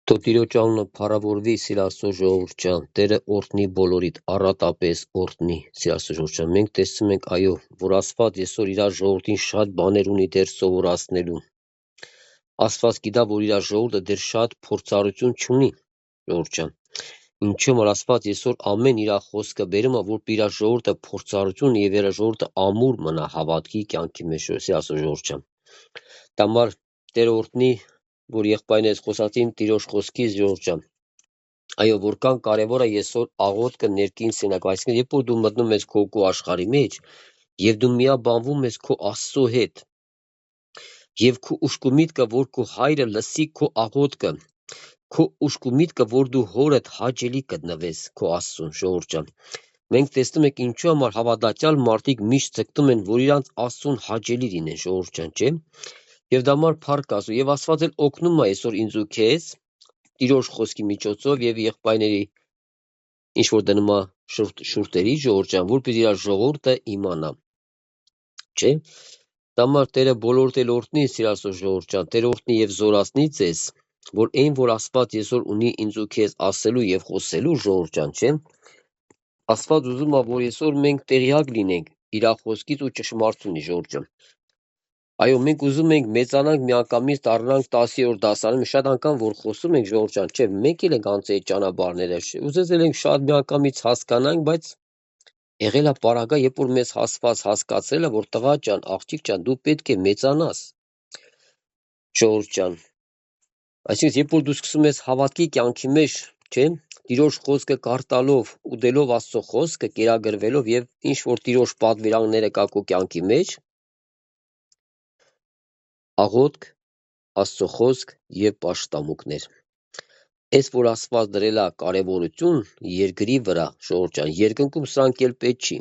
Թո Տիրոջ անունը փառավորվի, սիր Աստծո ժողովուրդ ջան, Տերը օրհնի բոլորիդ, առատապես օրհնի, սիր Աստծո ժողովուրդ ջան։ Մենք տեսնում ենք, այո, որ Աստված այսօր իր ժողովրդին շատ բաներ ունի դեռ սովորացնելու։ Աստված գիտա, որ իր ժողովուրդը դեռ շատ փորձառություն չունի, ժողովուրդ ջան։ Ինչու՞ որ Աստված այսօր ամեն իր խոսքը բերում է, որ իր ժողովուրդը փորձառություն եւ իր ժողովուրդը ամուր մնա հավատքի կյանքի մեջ, սիր Աստծո ժողովուրդ ջան։ Տամար Տերը օրհնի, որ եղբայրներս խոսացին Տիրոջ խոսքից, ժողովուրդ ջան։ Այո, որքան կարևոր է այսօր աղոթքը ներքին սենակ, այսինքն երբ որ դու մտնում ես քո աշխարհի մեջ եւ դու միաբանվում ես քո Աստծո հետ եւ քո ուշք ու միտքը, որ քո հայրը լսի քո աղոթքը, քո ուշք ու միտքը, որ դու հորդ հաճելի կդնվես քո Աստծուն, ժողովուրդ ջան։ Մենք տեսնում ենք ինչու համար հավատացյալ մարդիկ միշտ ցկտում են, որ իրանց Աստծուն հաճելի լինեն, ժողովուրդ ջան, չէ՞։ Եվ դա համար փառք Աստծո, եւ Աստված էլ օգնում է այսօր ինձ ու քեզ Տիրոջ խոսքի միջոցով եւ եղբայրների ինչ որ դնում է շուրթերի, ժողովուրդ ջան, որպեսզի իր ժողովուրդը իմանա, չէ՞։ Դա համար Տերը բոլորդ էլ օրհնի, սիր Աստծո ժողովուրդ ջան, Տերը օրհնի եւ զորացնի ձեզ, որ այն, որ Աստված այսօր ունի ինձ ու քեզ ասելու եւ խոսելու, ժողովուրդ ջան, չէ՞։ Աստված ուզում է, որ այսօր մենք տեղյակ լինենք իր խոսքից ու ճշմարտությունից, ժողովուրդ ջան։ Այո, մենք ուզում ենք մեծանանք միանգամից դառնանք 10-րդ դասարանում, շատ անգամ որ խոսում ենք, ժողովուրդ ջան, չէ, մենք էլ ենք անց այդ ճանապարհները, ուզեցել ենք շատ միանգամից հասկանանք, բայց եղել է պարագա, երբ որ մեզ հասկացրել է, որ տղա ջան, աղջիկ ջան, դու պետք է մեծանաս, ժողովուրդ ջան։ Այսինքն, երբ որ դու սկսում ես հավատքի կյանքի մեջ, չէ, Տիրոջ խոսքը կարդալով, ուտելով Աստծո խոսքը, կերակրվելով եւ ինչ որ Տիրոջ պատվիրանները կա քո կյանքի մեջ, աղոթք, Աստծո խոսք եւ պաշտամունքներ։ Այս որ Աստված դրել է կարևորություն երկրի վրա, ժողովուրդ ջան, երկնքում սրանք էլ պետք չի։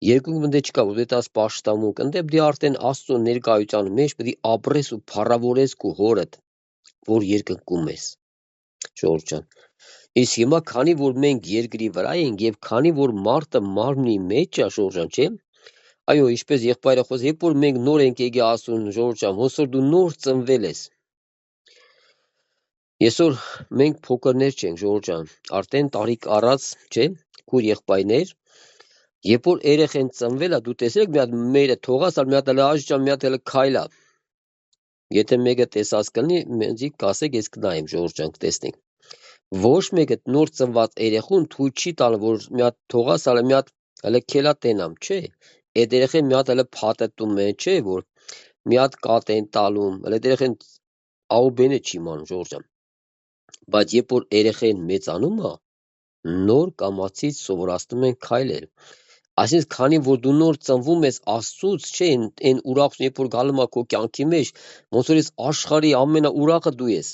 Երկնքում դե չկա, որ դիտած պաշտամունք, ընդդեմ դի արդեն Աստծո ներկայության մեջ պետք է ապրես ու փառավորես քո հորդ, որ երկնքում ես, ժողովուրդ ջան։ Իսկ հիմա քանի որ մենք երկրի վրա ենք եւ քանի որ մարդը մարմնի մեջ է, ժողովուրդ ջան, չէ՞։ Այո, ինչպես եղբայրը խոսեց, երբ որ մենք նոր ենք եկել Աստծուն, ժողովուրդ ջան, ոնց որ դու նոր ծնվել ես։ Այսօր մենք փոքրներ չենք, ժողովուրդ ջան, արդեն տարիք առած, չէ՞, քուր եղբայրներ, երբ որ երեխեն ծնվել է, դու տեսել եք մի հատ մերը թողած, մի հատ էլ աջջան, մի հատ էլ քայլա։ Եթե մեկը տեսած կլինի, մեզի կասեք, ես կնայեմ, ժողովուրդ ջան, տեսնենք։ Ոչ մեկը նոր ծնված երեխուն թույլ չի տալ, որ մի հատ թողած, ալը մի հատ հələ քելա տենամ, չէ։ Այդ երեխեն մի հատ հələ փաթեթում է, չէ, որ մի հատ կատ են տալում, հələ երեխեն աուբենը չի իմանում, ժողովուրդ ջան։ Բայց երբ որ երեխեն մեծանում է, նոր կամացից սովորացնում են քայլել։ Այսինքն, քանի որ դու նոր ծնվում ես Աստծուց, չէ, այն ուրախություն, երբ որ գալու է քո կյանքի մեջ, ոնց որ ես աշխարհի ամենաուրախը դու ես։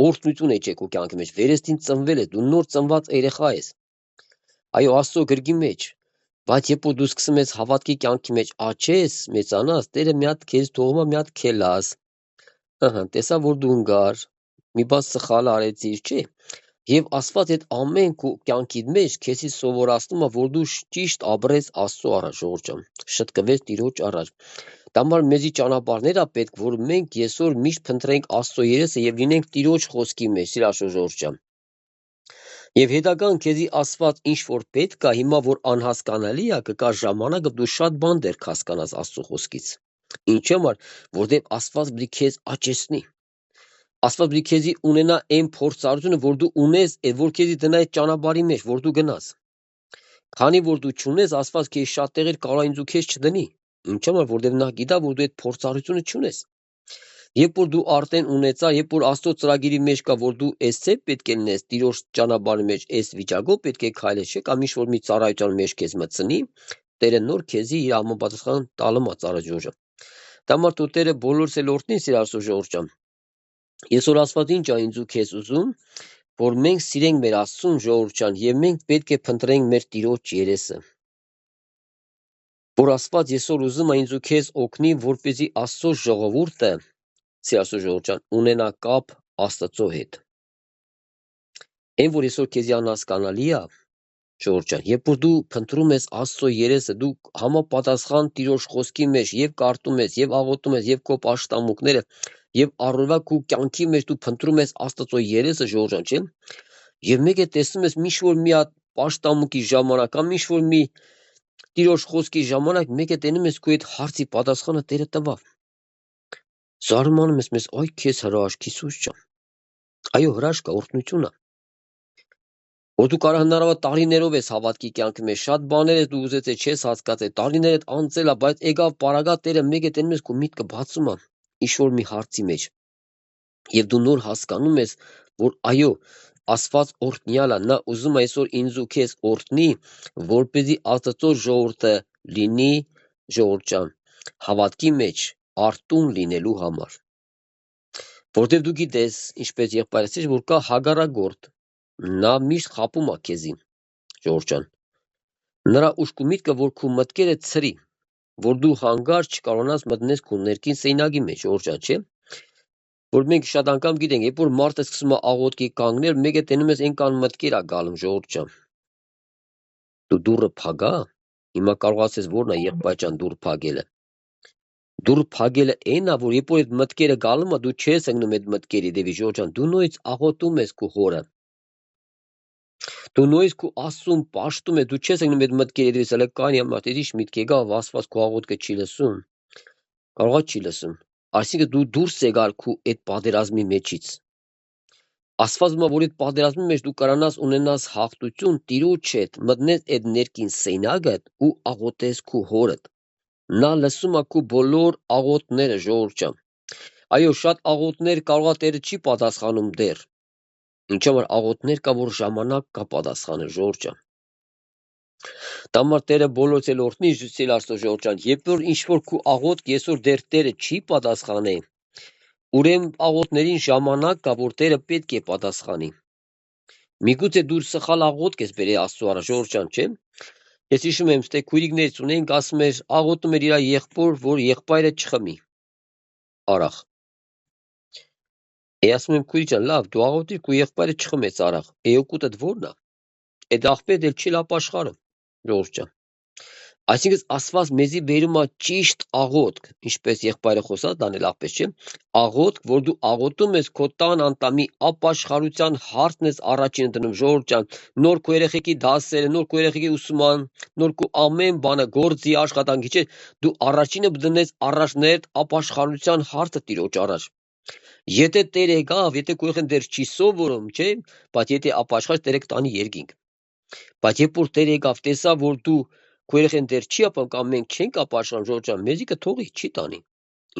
Օրհնություն է քո կյանքի մեջ, վերստին ծնվել ես, դու նոր ծնված երեխա ես։ Այո, Աստծո գրքի մեջ։ Բայց երբ որ դու սկսում ես հավատքի կյանքի մեջ աճես, մեծանաս, Տերը մի հատ քեզ թողում է մի հատ քելաս։ Ահա, տեսա որ դու ընկար, մի բան սխալ արեցիր, չէ։ Եվ Աստված այդ ամեն քո կյանքի մեջ քեզի սովորացնում է, որ դու ճիշտ ապրես Աստծո առաջ, ժողովուրդ ջան, շտկվես Տիրոջ առաջ։ Դա համար մեզի ճանապարհներ է պետք, որ մենք այսօր միշտ փնտրենք Աստծո երեսը եւ լինենք Տիրոջ խոսքի մեջ, սիր Աստծո ժողովուրդ ջան։ Եվ հետագան քեզի Աստված ինչ որ պետք է, հիմա որ անհասկանալի է, կգա ժամանակը դու շատ բան դեռ կհասկանաս Աստծո խոսքից։ Ինչու՞ համար, որտեղ Աստված պետք է քեզ աճեցնի։ Աստված պետք է քեզի ունենա այն փորձառությունը, որ դու ունես, այդ որ քեզի դնա այդ ճանապարհի մեջ, որ դու գնաս։ Քանի որ դու չունես, Աստված քեզ շատ տեղեր կարող ինձ ու քեզ չդնի։ Ինչու՞ համար, որտեղ նա գիտա, որ դու այդ փորձառությունը չունես։ Երբ որ դու արդեն ունեցա, երբ որ Աստծո ծրագիրի մեջ կա, որ դու էսե պետք է լինես Տիրոջ ճանապարհի մեջ, այս վիճակով պետք է քայլես, չէ՞, կամ ինչ որ մի ծառայության մեջ քեզ մտցնի, Տերը նոր քեզի իր համապատասխան տալու է ծառայությունը։ Դա համար դու Տերը բոլորս էլ օրհնի, սիր Աստծո ժողովուրդ ջան։ Այսօր Աստված ինչ է ինձ ու քեզ ուզում, որ մենք սիրենք մեր Աստծուն, ժողովուրդ ջան, եւ մենք պետք է փնտրենք մեր Տիրոջ երեսը։ Որ Աստված այսօր ուզում է ինձ ու քեզ օգնի, որպեսզի Աստծո ժողովուրդը, սիր Աստծո ժողովուրդ ջան, ունենա կապ Աստծո հետ։ Այն որ այսօր քեզի անհասկանալի է, ժողովուրդ ջան, երբ որ դու փնտրում ես Աստծո երեսը, դու համապատասխան Տիրոջ խոսքի մեջ եւ կարդում ես, եւ աղոթում ես, եւ քո պաշտամունքները, եւ առօրվա քու կյանքի մեջ դու փնտրում ես Աստծո երեսը ժողովրդան, չէ՞։ Եվ մեկ է տեսնում ես ինչ որ մի հատ պաշտամունքի ժամանակ կամ ինչ որ մի Տիրոջ խոսքի ժամանակ մեկ է տենում ես քո այդ հարցի պատասխանը Տերը տվավ։ Զարմանում ես մեզ, այ քեզ հրաշք Հիսուս ջան։ Այո, հրաշք է, օրհնություն է։ Որ դու կարող հնարավոր տարիներով ես հավատքի կյանքի մեջ, շատ բաներ ես դու ուզեցել չես հասկացել, տարիներդ անցել է, բայց եկավ պարագա Տերը մեկ է տենում ես քո միտքը բացում է ինչ որ մի հարցի մեջ։ Եվ դու նոր հասկանում ես, որ այո, Աստված օրհնյալ է, նա ուզում է այսօր ինձ ու քեզ օրհնի, որպեսզի Աստծո ժողովուրդը լինի, ժողովուրդ ջան, հավատքի մեջ արտուն լինելու համար։ Որտեվ դու գիտես, ինչպես եղբայրս էր, որ կա հագարագործ, նա միշտ խապում է քեզի, ժողովուրդ ջան։ Նրա ուշք ու միտքը, որ քո մտքերը ցրի, որ դու հանգարց չկարողանաս մտնես քո ներքին սենյակի մեջ, ժողովուրդ ջան, չէ՞։ Որ մենք շատ անգամ գիտենք, երբ որ մարդը սկսում է աղոթքի կանգնել, մեկ է տենում ես այնքան մտքեր է գալում, ժողովուրդ ջան։ Դու դուռը փագա, հիմա կարող ասես որն է եղբայր ջան դուռ փագելը։ Դուռ փագելը այն է, որ երբ որ այդ մտքերը գալում է, դու չես ընկնում այդ մտքերի դեպի, ժողովուրդ ջան, դու նույնիսկ աղոթում ես քո հորը։ Դու նույնիսկ քո Աստծուն պաշտում ես, դու չես ընկնում այդ մտքերի դեպի, հələ կանի ամա, ինչ միտք եկա, Աստված քո աղոթքը չի լսում։ Կարողա չի լսում։ Այսինքն դու դուրս եկար քո այդ պատերազմի մեջից։ Ասվածում է, որ այդ պատերազմի մեջ դու կարանաս ունենաս հաղթություն, Տիրոջ հետ մտնես այդ ներքին սենյակդ ու աղոթես քո հորդ։ Նա լսում է քո բոլոր աղոթները, ժողովուրդ ջան։ Այո, շատ աղոթներ կարողա Տերը չի պատասխանում դեռ։ Ինչու՞ որ աղոթներ կա, որ ժամանակ կա պատասխանել, ժողովուրդ ջան։ Դամար Տերը բոլորս էլ օրհնի, սիրելի Աստծո ժողովուրդ ջան, երբ որ ինչ որ քո աղոթք այսօր դեռ Տերը չի պատասխանել, ուրեմն աղոթներին ժամանակ կա, որ Տերը պետք է պատասխանի։ Միգուցե դու սխալ աղոթք ես բերել Աստծո առաջ, ժողովուրդ ջան, չէ՞։ Ես հիշում եմ, թե քույրիկներից ունենք, ասում էր, աղոթում էր իր եղբոր, որ եղբայրը չխմի արախ։ Ասում եմ, քույրիկ ջան, լավ, դու աղոթիր, քո եղբայրը չխմեց արախ։ Օգուտդ ո՞րն է։ Այդ աղբերն էլ չի լապ աշխարհը, ժողովուրդ ջան։ Այսինքն Աստված մեզի բերում է ճիշտ աղոթք, ինչպես եղբայրը խոսած, դանել աղբես չէ, աղոթք, որ դու աղոթում ես քո տան անդամի ապաշխարության հարցն ես առաջին դնում, ժողովուրդ ջան, նոր քո երեխեքի դասերը, նոր քո երեխեքի ուսման, նոր քո ամեն բանը, գործի, աշխատանքի, չէ, դու առաջինը դնես առաջներդ ապաշխարության հարցը Տիրոջ առաջ։ Եթե Տեր եկավ, եթե քո երեխան դեռ չի սովորում, չէ, բայց եթե ապաշխար, Տերը կտանի երկինք։ Բայց երբ որ Տեր եկավ, տեսա, որ դու քո երեխան դեռ չի ապա կամ մենք չենք ապաշխարում, ժողովուրդ ջան, մեզի կթողի չի տանի։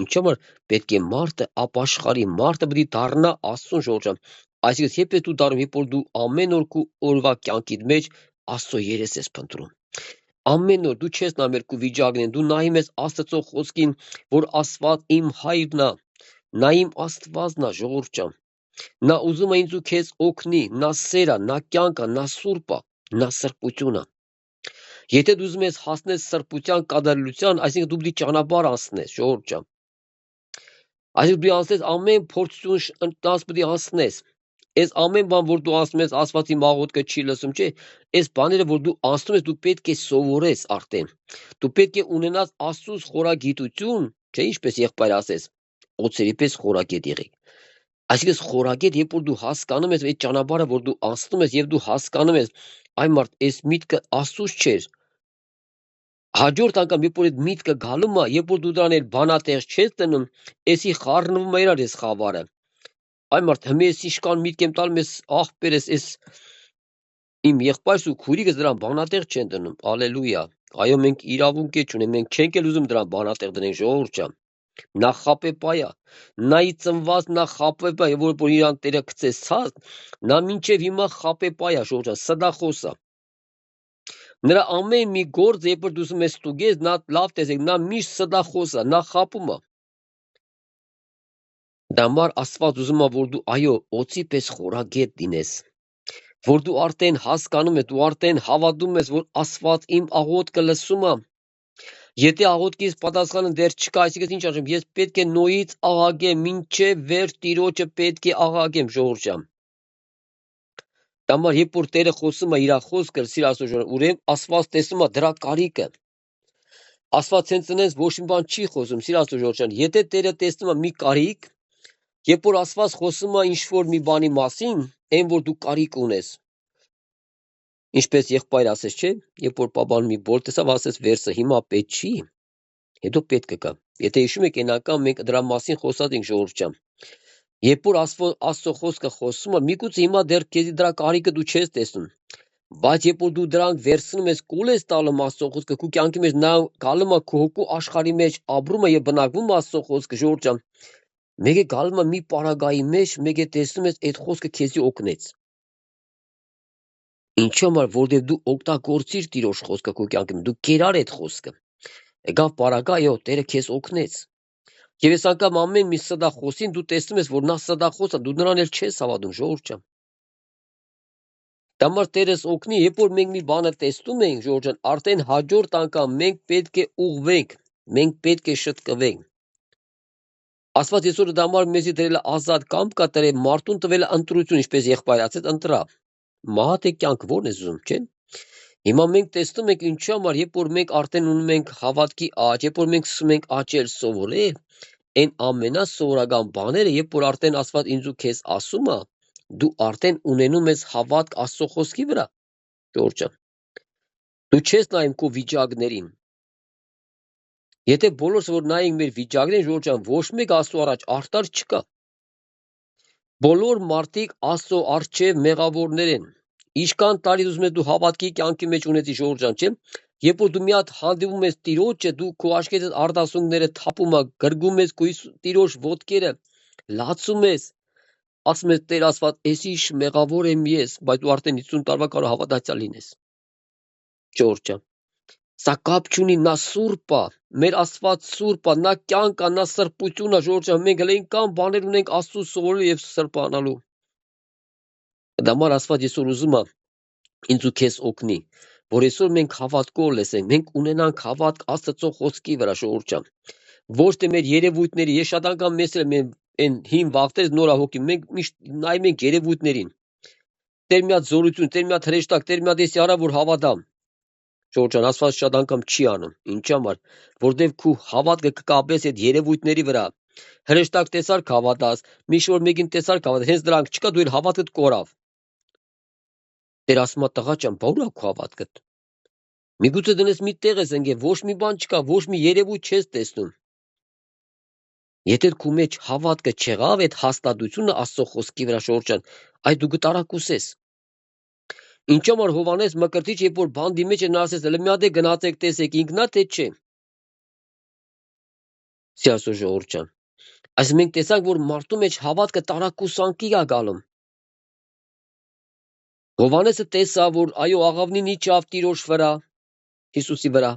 Ինչու՞ որ պետք է մարդը ապաշխարի, մարդը պետք է դառնա Աստծուն, ժողովուրդ ջան։ Այսինքն երբ ես դու դառնում, երբ որ դու ամեն օր քո օրվա կյանքիդ մեջ Աստծո երես ես փնտրում։ Ամեն օր դու չես նայում քո վիճակին, դու նայում ես Աստծո խոսքին, որ Աստված իմ հայրն է, նա իմ Աստվածն է, ժողովուրդ ջան։ Նա ուզում է ինձ ու քեզ օգնի, նա սեր է, նա կյանք է, նա սուրբ է, նա սրբություն է։ Եթե դու ուզում ես հասնել սրբության կատարելության, այսինքն դու պետք է ճանապարհ անցնես, ժողովուրդ ջան։ Այսինքն դու անցնես ամեն փորձություն ընտանց պետք է անցնես։ Այս ամեն բան, որ դու անցնում ես, Աստվածի աղոթքը չի լսում, չէ։ Այս բաները, որ դու անցնում ես, դու պետք է սովորես արդեն։ Դու պետք է ունենաս Աստծուց խորագիտություն, չէ, ինչպես եղբայր ասես, օծերի պես խորագետ եղեք։ Այսինքն խորագետ, երբ որ դու հասկանում ես այդ ճանապարհը, որ դու անցնում ես եւ դու հասկանում ես, այ մարդ, այս միտքը Աստծուց չէր։ Հաջորդ անգամ, երբ որ այդ միտքը գալու է, երբ որ դու դրան էլ բանատեղ չես դնում, էսի խառնվում է իրար այս խավարը։ Այ մարդ, հիմա ես ինչքան միտք եմ տալու, ես աղբերս, այս իմ եղբայրս ու քույրիկս դրան բանատեղ չեն դնում։ Ալելույա։ Այո, մենք իրավունք չունենք, մենք չենք էլ ուզում դրան բանատեղ դնենք, ժողովուրդ ջան։ Նա խապեպայա, նայի ծնված նա խապեպայա, որ իրան Տերը գցեց ցած, նա մինչև հիմա խապեպայա, ժողովուրդ ջան, սդախոս է։ Նրա ամեն մի գործ, երբ որ դու ուզում ես ստուգես, նա լավ տեսեք, նա միշտ սդախոս է, նա խապում է։ Դամար Աստված ուզում է, որ դու այո, օծի պես խորագետ լինես, որ դու արդեն հասկանում ես, դու արդեն հավատում ես, որ Աստված իմ աղոթքը լսում է։ Եթե աղոթքից պատասխանը դեռ չկա, այսինքն ինչ արժեմ, ես պետք է նոյից աղագեմ, մինչև վեր Տիրոջը պետք է աղագեմ, ժողովուրդ ջան։ Դամար երբ որ Տերը խոսում է իր խոսքը, սիրելի Աստծո ժողովուրդ, ուրեմն Աստված տեսնում է դրա կարիքը։ Աստված հենց այնպես ոչ մի բան չի խոսում, սիրելի Աստծո ժողովուրդ ջան, եթե Տերը տեսնում է մի կարիք, Երբ որ Աստված խոսում է ինչ-որ մի բանի մասին, այն որ դու կարիք ունես, ինչպես եղբայրը ասեց, չէ, երբ որ պապան մի բոլ տեսավ, ասեց վերսը հիմա պետք չի, հետո պետք կգա։ Եթե հիշում եք այն անգամ մենք դրա մասին խոսած ենք ժողովուրդ ջան։ Երբ որ Աստծո խոսքը խոսում է, միգուցե հիմա դեռ քեզի դրա կարիքը դու չես տեսնում, բայց երբ որ դու դրանք վերցնում ես, կուլ ես տալում Աստծո խոսքը, քո կյանքի մեջ նա գալում է քո հոգու աշխարհի մեջ, ապրում է եւ բնակվում է Աստծո խոսքը ժողովուրդ ջան, մեկ է գալում է մի պարագայի մեջ, մեկ է տեսնում ես այդ խոսքը քեզի օգնեց։ Ինչի համար, որովհետեւ դու օգտագործիր Տիրոջ խոսքը քո կյանքում, դու կերար այդ խոսքը։ Եկավ պարագա, այո, Տերը քեզ օգնեց։ Եվ այս անգամ ամեն մի սդախոսին դու տեսնում ես, որ նա սդախոս է, դու նրան էլ չես հավատում, ժողովուրդ ջան։ Դամար Տերս օգնի, երբ որ մենք մի բանը տեսնում ենք, ժողովուրդ ջան, արդեն հաջորդ անգամ մենք պետք է ուղղվենք, մենք պետք է շտկվենք։ Աստված այսօր դամար մեզի դրել է ազատ կամ կա տրել մարդուն տվել է ընտրություն, ինչպես եղբայրը ասեց, ընտրա։ Մահա թե կյանք ո՞րն է ուզում, չէ՞։ Հիմա մենք տեսնում ենք ինչի համար, երբ որ մենք արդեն ունում ենք հավատքի աճ, երբ որ մենք սկսում ենք աճել սովորել, այն ամենասովորական բաները, երբ որ արդեն Աստված ինձ ու քեզ ասում է, դու արդեն ունենում ես հավատք Աստծո խոսքի վրա, Ժողովուրդ ջան։ Դու չես նայում քո վիճակներին։ Եթե բոլորս որ նայենք մեր վիճակներին, Ժողովուրդ ջան, ոչ մեկ Աստծո առաջ արտար չկա։ Բոլոր մարդիկ Աստծո առջև մեղավորներ են։ Ինչքան տարի ուզում ես դու հավատքի կյանքի մեջ ունեցի, Ժողովուրդ ջան, չէ՞։ Երբ որ դու մի հատ հանդիպում ես Տիրոջը, դու քո աչքերից արտասունքները թափում ես, գրգում ես քո Տիրոջ ոտքերը, լացում ես, ասում ես Տեր Աստված, ես ինչ մեղավոր եմ ես, բայց դու արդեն 50 տարվա կարող հավատացյալ լինես։ Ժողովուրդ ջան, սա կապ չունի, նա սուրբ է, մեր Աստված սուրբ է, նա կյանք է, նա սրբություն է, Ժողովուրդ ջան, մենք հենց կան բաներ ունենք Աստծո սովորելու եւ սրբանալու։ Դամար Աստված այսօր ուզում է ինձ ու քեզ օգնի, որ այսօր մենք հավատքով լսենք, մենք ունենանք հավատք Աստծո խոսքի վրա, Ժողովուրդ ջան։ Ոչ թե մեր երևույթների, ես շատ անգամ մեզ են հին վաղտերից նորա հոգի, մենք միշտ նայում ենք երևույթներին։ Տեր մի հատ զորություն, տեր մի հատ հրեշտակ, տեր մի հատ էսի արա, որ հավատամ։ Ժողովուրդ ջան, Աստված շատ անգամ չի անում։ Ինչի համար, որտեվ քու հավատքը կկապես այդ երևույթների վրա։ Հրեշտակ տեսար հավատաս, միշտ որ մեկին տեսար հավատաս, հենց դրանք չկա, դու իր հավատքդ կորավ։ Տեր ասում է տղա ջան, բա ուր է քո հավատքդ։ Միգուցե դնես մի տեղ ես ընկել, ոչ մի բան չկա, ոչ մի երևույթ չես տեսնում։ Եթե քու մեջ հավատքը չեղավ, այդ հաստատությունը Աստծո խոսքի վրա, Ժողովուրդ ջան, այդ դու կտարակուսես։ Ինչու համար Հովհաննես Մկրտիչը, երբ որ բանդի մեջ է, նա ասեց, «Լե մի հատ է գնացեք, տեսեք, ինքնա թե չէ»։ Սիրասո Ժողովուրդ ջան, այս մենք տեսանք, որ մարդու մեջ հավատքը տարակուսանքի է գալում։ Հովհաննեսը տեսավ, որ այո, աղավնին իջավ Տիրոջ վրա, Հիսուսի վրա։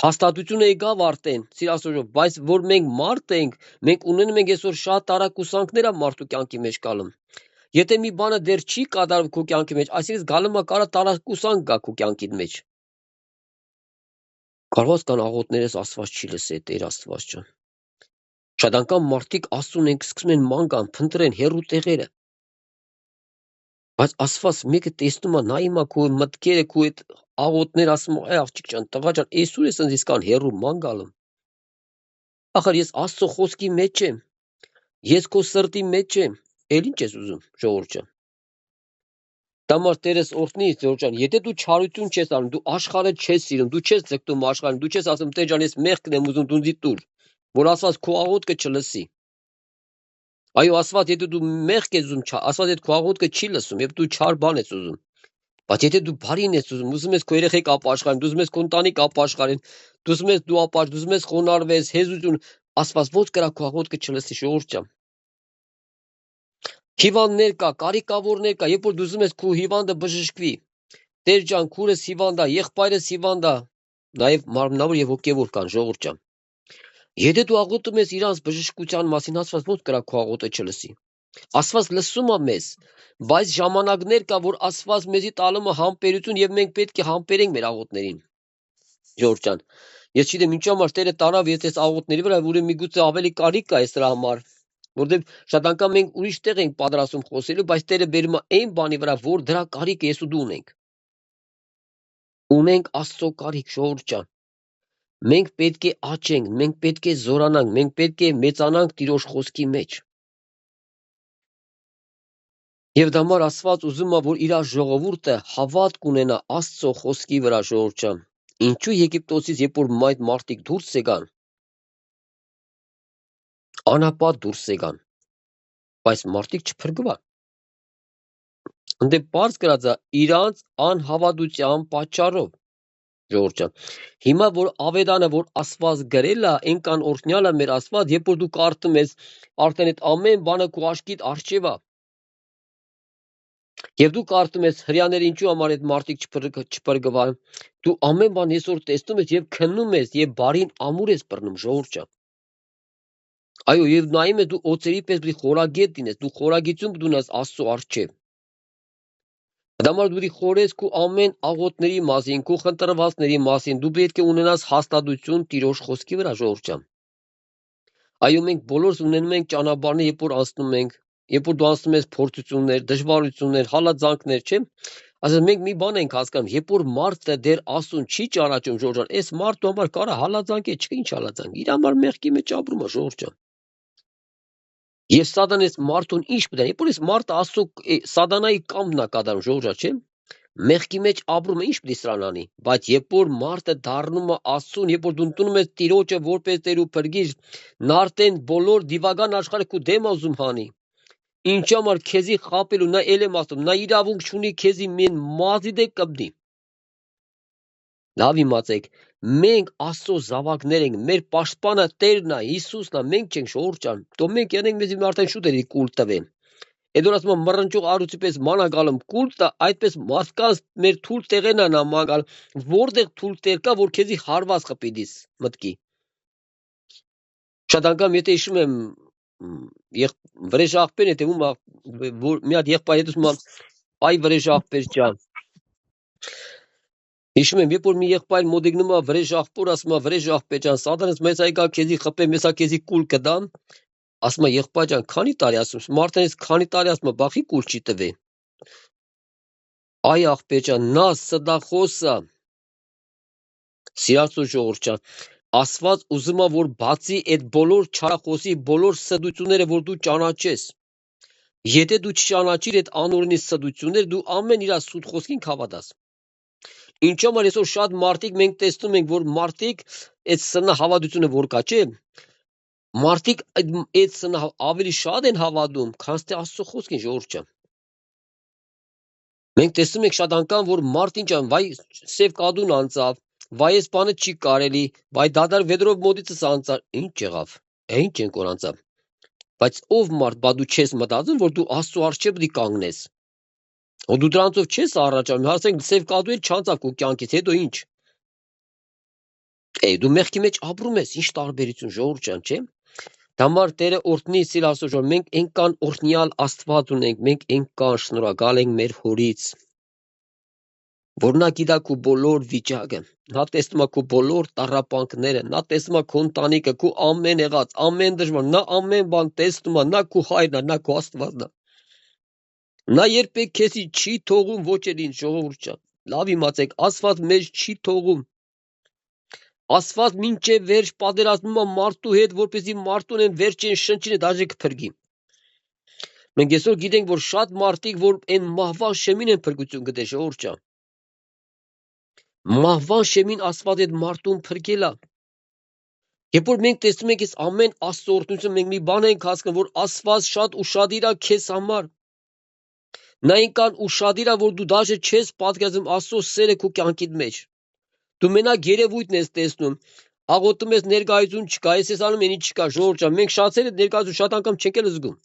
Հաստատությունը եկավ արդեն, Սիրասո Ժողովուրդ, բայց որ մենք մարդ ենք, մենք ունենում ենք այսօր շատ տարակուսանքներ մարդու կյանքի մեջ գալում։ Եթե մի բանը դեռ չի կատարվում քո կյանքի մեջ, այսինքն գալու է կարա տարակուսանք գա քո կյանքի մեջ։ Կարող կան աղոթներես Աստված չի լսի, Տեր Աստված ջան։ Շատ անգամ մարդիկ Աստծուն են սկսում են մանգան, փնտրեն հեռու տեղերը։ Բայց Աստված մեկը տեսնում է, նայում է քո մտքերը, քո այդ աղոթներ, ասում է, այ աղջիկ ջան, տղա ջան, այսօր ես ինձ կան հեռու ման գալում։ Ախր ես Աստծո խոսքի մեջ եմ։ Ես քո սրտի մեջ եմ։ Էլ ինչ ես ուզում, Ժողովուրդ ջան։ Դամար Տերս օրհնի, Ժողովուրդ ջան, եթե դու չարություն չես անում, դու աշխարհը չես սիրում, դու չես ձգտում աշխարհին, դու չես ասում, Տեր ջան, ես մեղքն եմ ուզում, դու ինձ տուր, որ Աստված քո աղոթքը չլսի։ Այո, Աստված, եթե դու մեղք ես ուզում, Աստված այդ քո աղոթքը չի լսում, եւ դու չար բան ես ուզում։ Բայց եթե դու բարին ես ուզում ես քո երեխեք ապաշխարեն, դու ուզում ես քո ընտանիք ապաշխարեն, դու ուզում ես դու ապաշխ, դու ուզում ես խոնարհվես, հեզություն, Աստված ոչ կրա քո աղոթքը չլսի, Ժողովուրդ ջան։ Հիվանդներ կա, կարիքավորներ կա, երբ որ դու ուզում ես քո հիվանդը բժշկվի։ Տեր ջան, քուրս հիվանդ է, եղբայրս հիվանդ է, նաև մարմնավոր եւ հոգեվոր կան, Ժողովուրդ ջան։ Եթե դու աղոթում ես իրանց բժշկության մասին, Աստված ոչ կրա քո աղոթքը չլսի։ Աստված լսում է մեզ, բայց ժամանակներ կա, որ Աստված մեզի տալում է համբերություն եւ մենք պետք է համբերենք մեր աղոթներին։ Ժողովուրդ ջան, ես չգիտեմ ինչու համար Տերը տարավ ես այս աղոթների վրա, որ միգուցե ավելի կարիք կա այս դրա համար, որովհետեւ շատ անգամ մենք ուրիշ տեղ ենք պատրաստում խոսելու, բայց Տերը բերում է այն բանի վրա, որ դրա կարիքը ես ու դու ունենք։ Ունենք Աստծո կարիք, Ժողովուրդ ջան։ Մենք պետք է աճենք, մենք պետք է զորանանք, մենք պետք է մեծանանք Տիրոջ խոսքի մեջ։ Եվ դա համար Աստված ուզում է, որ իր ժողովուրդը հավատք ունենա Աստծո խոսքի վրա, ժողովուրդ ջան։ Ինչու Եգիպտոսից երբ որ այդ մարդիկ դուրս եկան, անապատ դուրս եկան, բայց մարդիկ չփրկվան։ Ընդ պարզ գրած է իրանց անհավատության պատճառով, ժողովուրդ ջան։ Հիմա որ Ավետանը որ Աստված գրել է, այնքան օրհնյալ է մեր Աստված, երբ որ դու կարդում ես, արդեն այդ ամեն բանը քո աչքիդ առջև է։ Եվ դու կարդում ես հрьяաները ինչու համար այդ մարդիկ չփրկվան, դու ամեն բան այսօր տեսնում ես եւ քննում ես եւ բարին ամուր ես բռնում, ժողովուրդ ջան։ Այո, եւ նայում ես դու օծերի պես դու խորագետ դինես, դու խորագիտություն դունես Աստծո առջև։ Դա համար դու խորես քո ամեն աղոթների մասին, քո խնդրվածների մասին, դու պետք է ունենաս հաստատություն Տիրոջ խոսքի վրա, ժողովուրդ ջան։ Այո, մենք բոլորս ունենում ենք ճանապարհներ, երբ որ անցնում ենք, երբ որ դու անցնում ես փորձություններ, դժվարություններ, հալածանքներ, չէ՞։ Ասես մենք մի բան ենք հասկանում, երբ որ մարդը դեռ Աստծուն չի ճանաչում, ժողովուրդ ջան, այս մարդու համար կարա հալածանք է, չկա ինչ հալածանք։ Իր համար մեղքի մեջ ապրում է, ժողովուրդ ջան։ Եվ սատանես մարդուն ինչ պետք է, երբ որ այս մարդը Աստծո սատանայի կամքն է կատարում, ժողովուրդ ջան, չէ՞։ Մեղքի մեջ ապրում է ինչ պետք է սրան անի, բայց երբ որ մարդը դառնում է Աստծուն, երբ որ դու ընդունում ես Տիրոջը որպես Տեր ու Փրկիչ, նա արդեն բոլոր դիվական աշխարհը քո դեմ ուզում հանի։ Ինչ համար քեզի խապելու, նա ել եմ ասում, նա իրավունք չունի քեզի մեն մազի դե կպնի։ Լավ իմացեք, մենք Աստծո զավակներ ենք, մեր պաշտպանը Տերն է, Հիսուսն է, մենք չենք, ժողովուրդ ջան։ Դու մենք ելենք մեզ արդեն շուտ էլի կուլ տվեն։ Այդ որ ասում եմ մռնչող առյուծի պես մանագալում կուլտը, այդպես մարդկանց մեր թույլ տեղեն է նամակալ, որտեղ թույլ տեղ կա, որ քեզի հարված խփիդիս մտքի։ Շատ անգամ եթե հիշում եմ վրեժ աղբեր եթե ում որ մի հատ եղբայր հետ ասում այ վրեժ աղբեր ջան։ Հիշում եմ երբ որ մի եղբայր մոդիգնում է վրեժ աղբոր ասում է վրեժ աղբեր ջան, սատանաս մեծ այկա քեզի խփեմ, մեսա քեզի կուլ կդամ։ Ասում է եղբայր ջան, քանի տարի ասում, մարդանից քանի տարի ասում է, բախի կուլ չի տվի։ Այ աղբեր ջան, նա սդախոսը սիրածո ժողովուրդ ջան, Աստված ուզում է որ բացի այդ բոլոր չարախոսի, բոլոր սդությունները, որ դու ճանաչես։ Եթե դու չճանաչիր այդ անօրինի սդությունները, դու ամեն իր սուտ խոսքին հավատաս։ Ինչ համար այսօր շատ մարդիկ մենք տեսնում ենք, որ մարդիկ այդ սնա հավատությունը որ կա, չէ՞։ Մարդիկ այդ սնա ավելի շատ են հավատում, քան թե Աստծո խոսքին, ժողովուրդ ջան։ Մենք տեսնում ենք շատ անգամ, որ մարդ ինչ ան, վայ սև կադուն անցավ, վայ այս բանը չի կարելի, վայ դադար վեդրով մոտիցս անցավ, ինչ եղավ, ինչ ենք որ անցավ։ Բայց ով մարդ, բա դու չես մտածում, որ դու Աստծո առջև դի կանգնես։ Ու դու դրանցով չես առաջանում, հասենք սև կադու էլ չանցավ քո կյանքից, հետո ինչ։ Դու մեղքի մեջ ապրում ես, ինչ տարբերություն, ժողովուրդ ջան, չէ՞։ Դամար Տերը օրհնի սիրասո ժողովուրդ, մենք այնքան օրհնյալ Աստված ունենք, մենք այնքան շնորհակալ ենք մեր Հորից, որ նա գիտա քո բոլոր վիճակը, նա տեսնում է քո բոլոր տառապանքները, նա տեսնում է քո ընտանիքը, քո ամեն եղած, ամեն դժվար, նա ամեն բան տեսնում է, նա քո հայրն է, նա քո Աստվածն է։ Նա երբեք քեզի չի թողում ոչ էլ ինչ, ժողովուրդ ջան։ Լավ իմացեք, Աստված մեզ չի թողում։ Աստված մինչև վերջ պատերազմում է մարդու հետ, որպեսզի մարդուն են վերջին շնչին դաժե կփրկի։ Մենք այսօր գիտենք, որ շատ մարդիկ, որ այն մահվան շեմին են փրկություն գտել, ժողովուրդ ջան։ Մահվան շեմին Աստված այդ մարդուն փրկել է։ Երբ որ մենք տեսնում ենք այս ամեն Աստծո օրհնությունը, մենք մի բան ենք հասկանում, որ Աստված շատ ուշադիր է քեզ համար։ Նա այնքան ուշադիր է, որ դու դաժե չես պատկերացնում Աստծո սերը քո կյանքիդ մեջ։ Դու մենակ երևույթն ես տեսնում, աղոթում ես ներկայություն չկա, ես անում են ինչ չկա, ժողովուրդ ջան, մենք շատերը ներկայություն շատ անգամ չենք էլ զգում։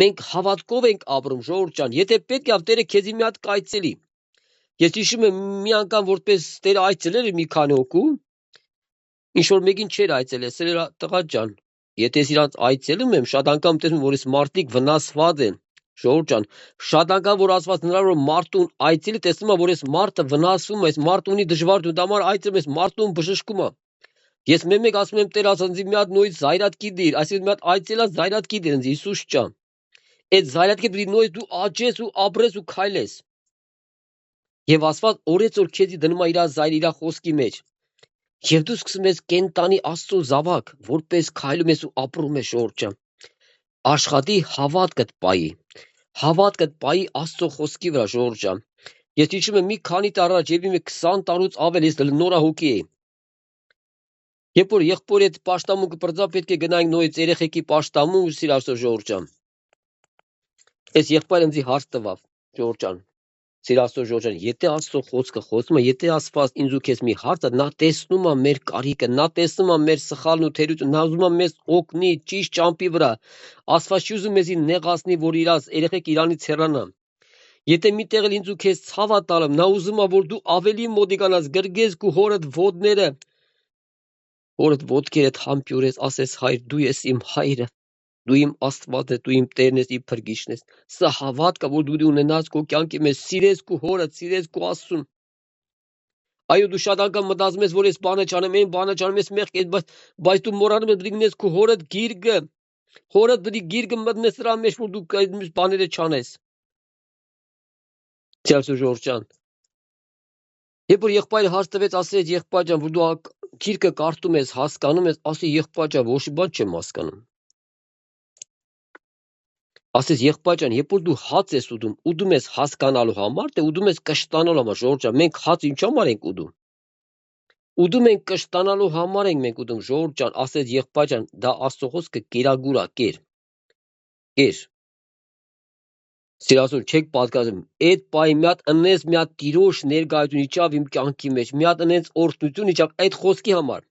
Մենք հավատքով ենք ապրում, ժողովուրդ ջան, եթե պետք է Տերը քեզի մի հատ կայցելի։ Ես հիշում եմ մի անգամ որպես Տերը այցելել էր մի քանի հոգու, ինչ որ մեկին չէր այցելել, ասել էր տղա ջան, եթե ես իրանց այցելում եմ, շատ անգամ տեսնում որ այս մարդիկ վնասված են, ժողովուրդ ջան, շատ անգամ որ ասված հնարավոր մարդուն այցելի տեսնում է որ այս մարդը վնասվում է, այս մարդը ունի դժվարություն, դա համար այցելում ես մարդուն բժշկում է։ Ես մեկ ասում եմ Տեր ասած ինձ մի հատ նույն զայրատկի դիր, այսինքն մի հատ այցելած զայրատկի դիր ինձ Հիսուս ջան։ Այդ զայրատկի դիր նույն դու աճես ու ապրես ու քայլես։ Եվ Աստված օրեցօր քեզի դնում է իր զայրը իր խոսքի մեջ։ Եվ դու սկսում ես կենտանի Աստծո զավակ, որպես քայլում ես ու ապրում ես, ժողովուրդ ջան։ Աշխատի հավատքդ պայի, Հավատքդ պայի Աստծո խոսքի վրա, ժողովուրդ ջան։ Ես հիշում եմ մի քանի տարի առաջ, երբ 20 տարուց ավել ես նորահոգի էի։ Երբ որ եղբորի հետ պաշտամունքը բրձա պետք է գնայինք նորից երեխեքի պաշտամուն, սիրասո ժողովուրդ ջան։ Այս եղբայրը ինձ հարց տվավ, ժողովուրդ ջան։ Սիրասո ժողովուրդ ջան, եթե Աստծո խոսքը խոսում է, եթե Աստված ինձ ու քեզ մի հարց է, նա տեսնում է մեր կարիքը, նա տեսնում է մեր սխալն ու թերությունը, նա ուզում է մեզ օգնի ճիշտ ճամփի վրա։ Աստված չի ուզում մեզի նեղացնի, որ իր երեխեք իրանից հեռանան։ Եթե միտեղ էլ ինձ ու քեզ ցավ է տալում, նա ուզում է, որ դու ավելի մոտիկանաս, գրգես քու հորդ ոտները, հորդ ոտքերդ համբյուրես, ասես հայր, դու ես իմ հայրը, դու իմ Աստվածը, դու իմ Տերն ես, իմ փրկիչն ես։ Սա հավատքը, որ դու ունենաս քո կյանքի մեջ, սիրես քո հորդ, սիրես քո Աստծուն։ Այո, դու շատ անգամ մտածում ես, որ ես բանը չանեմ, այն բանը չանեմ, ես մեղք, բայց դու մոռանում ես դրինես քո հորդ գիրկը, հորդ դրի գիրկը մտնես դրա մեջ, որ դու այդ բաները չանես։ Սիրելի ժողովուրդ ջան, երբ որ եղբայրը հարց տվեց, ասեց եղբայր ջան, որ դու գիրկը կարդում ես, հասկանում ես, ասի եղբայր ջան, ոչ մի բան չեմ հասկանում։ Ասես եղբայր ջան, երբ որ դու հաց ես ուդում ես հասկանալու համար, թե ուդում ես կշտանալու համար, ժողովուրդ ջան, մենք հաց ինչ համար ենք ուդում։ Ուդում ենք կշտանալու համար ենք մենք ուդում, ժողովուրդ ջան, ասես եղբայր ջան, դա Աստծո խոսքը կերագուր է, կեր։ Սիրասուն, չեք պատկերացնում, այդ պահի մի հատ ընես մի հատ տիրոջ ներկայություն իջավ իմ կյանքի մեջ, մի հատ ընես օրհնություն իջավ այդ խոսքի համար։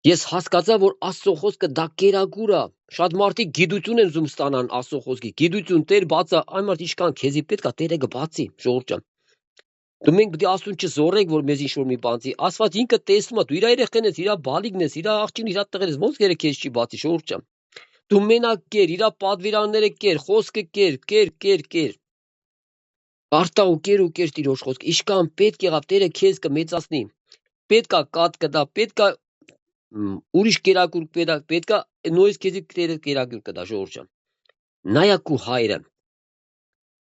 Ես հասկացա, որ Աստծո խոսքը դա կերագուր է։ Շատ մարդիկ գիտություն են ուզում ստանան Աստծո խոսքի։ Գիտություն Տեր բացա, այն մարդ ինչքան քեզի պետք է Տերը կբացի, ժողովուրդ ջան։ Դու մենք պետք է Աստծուն չզորենք, որ մեզ ինչ-որ մի բանցի։ Աստված ինքը տեսնում է, դու իր երեխեն ես, իր բալիկն ես, իր աղջին, իր տղեն ես, ոնց գերը քեզ չի բացի, ժողովուրդ ջան։ Դու մենակ կեր, իր պատվիրանները կեր, խոսքը կեր։ Արտա ու կեր Տիրոջ խոսքը։ Իշքան պետք եղավ Տերը քեզ կմեծացնի։ Պետքա կատ կդա, պետքա ուրիշ կերակուր պետքա նույնիսկ քեզի կերակուր կդա, ժողովուրդ ջան։ Նայա քու հայրը։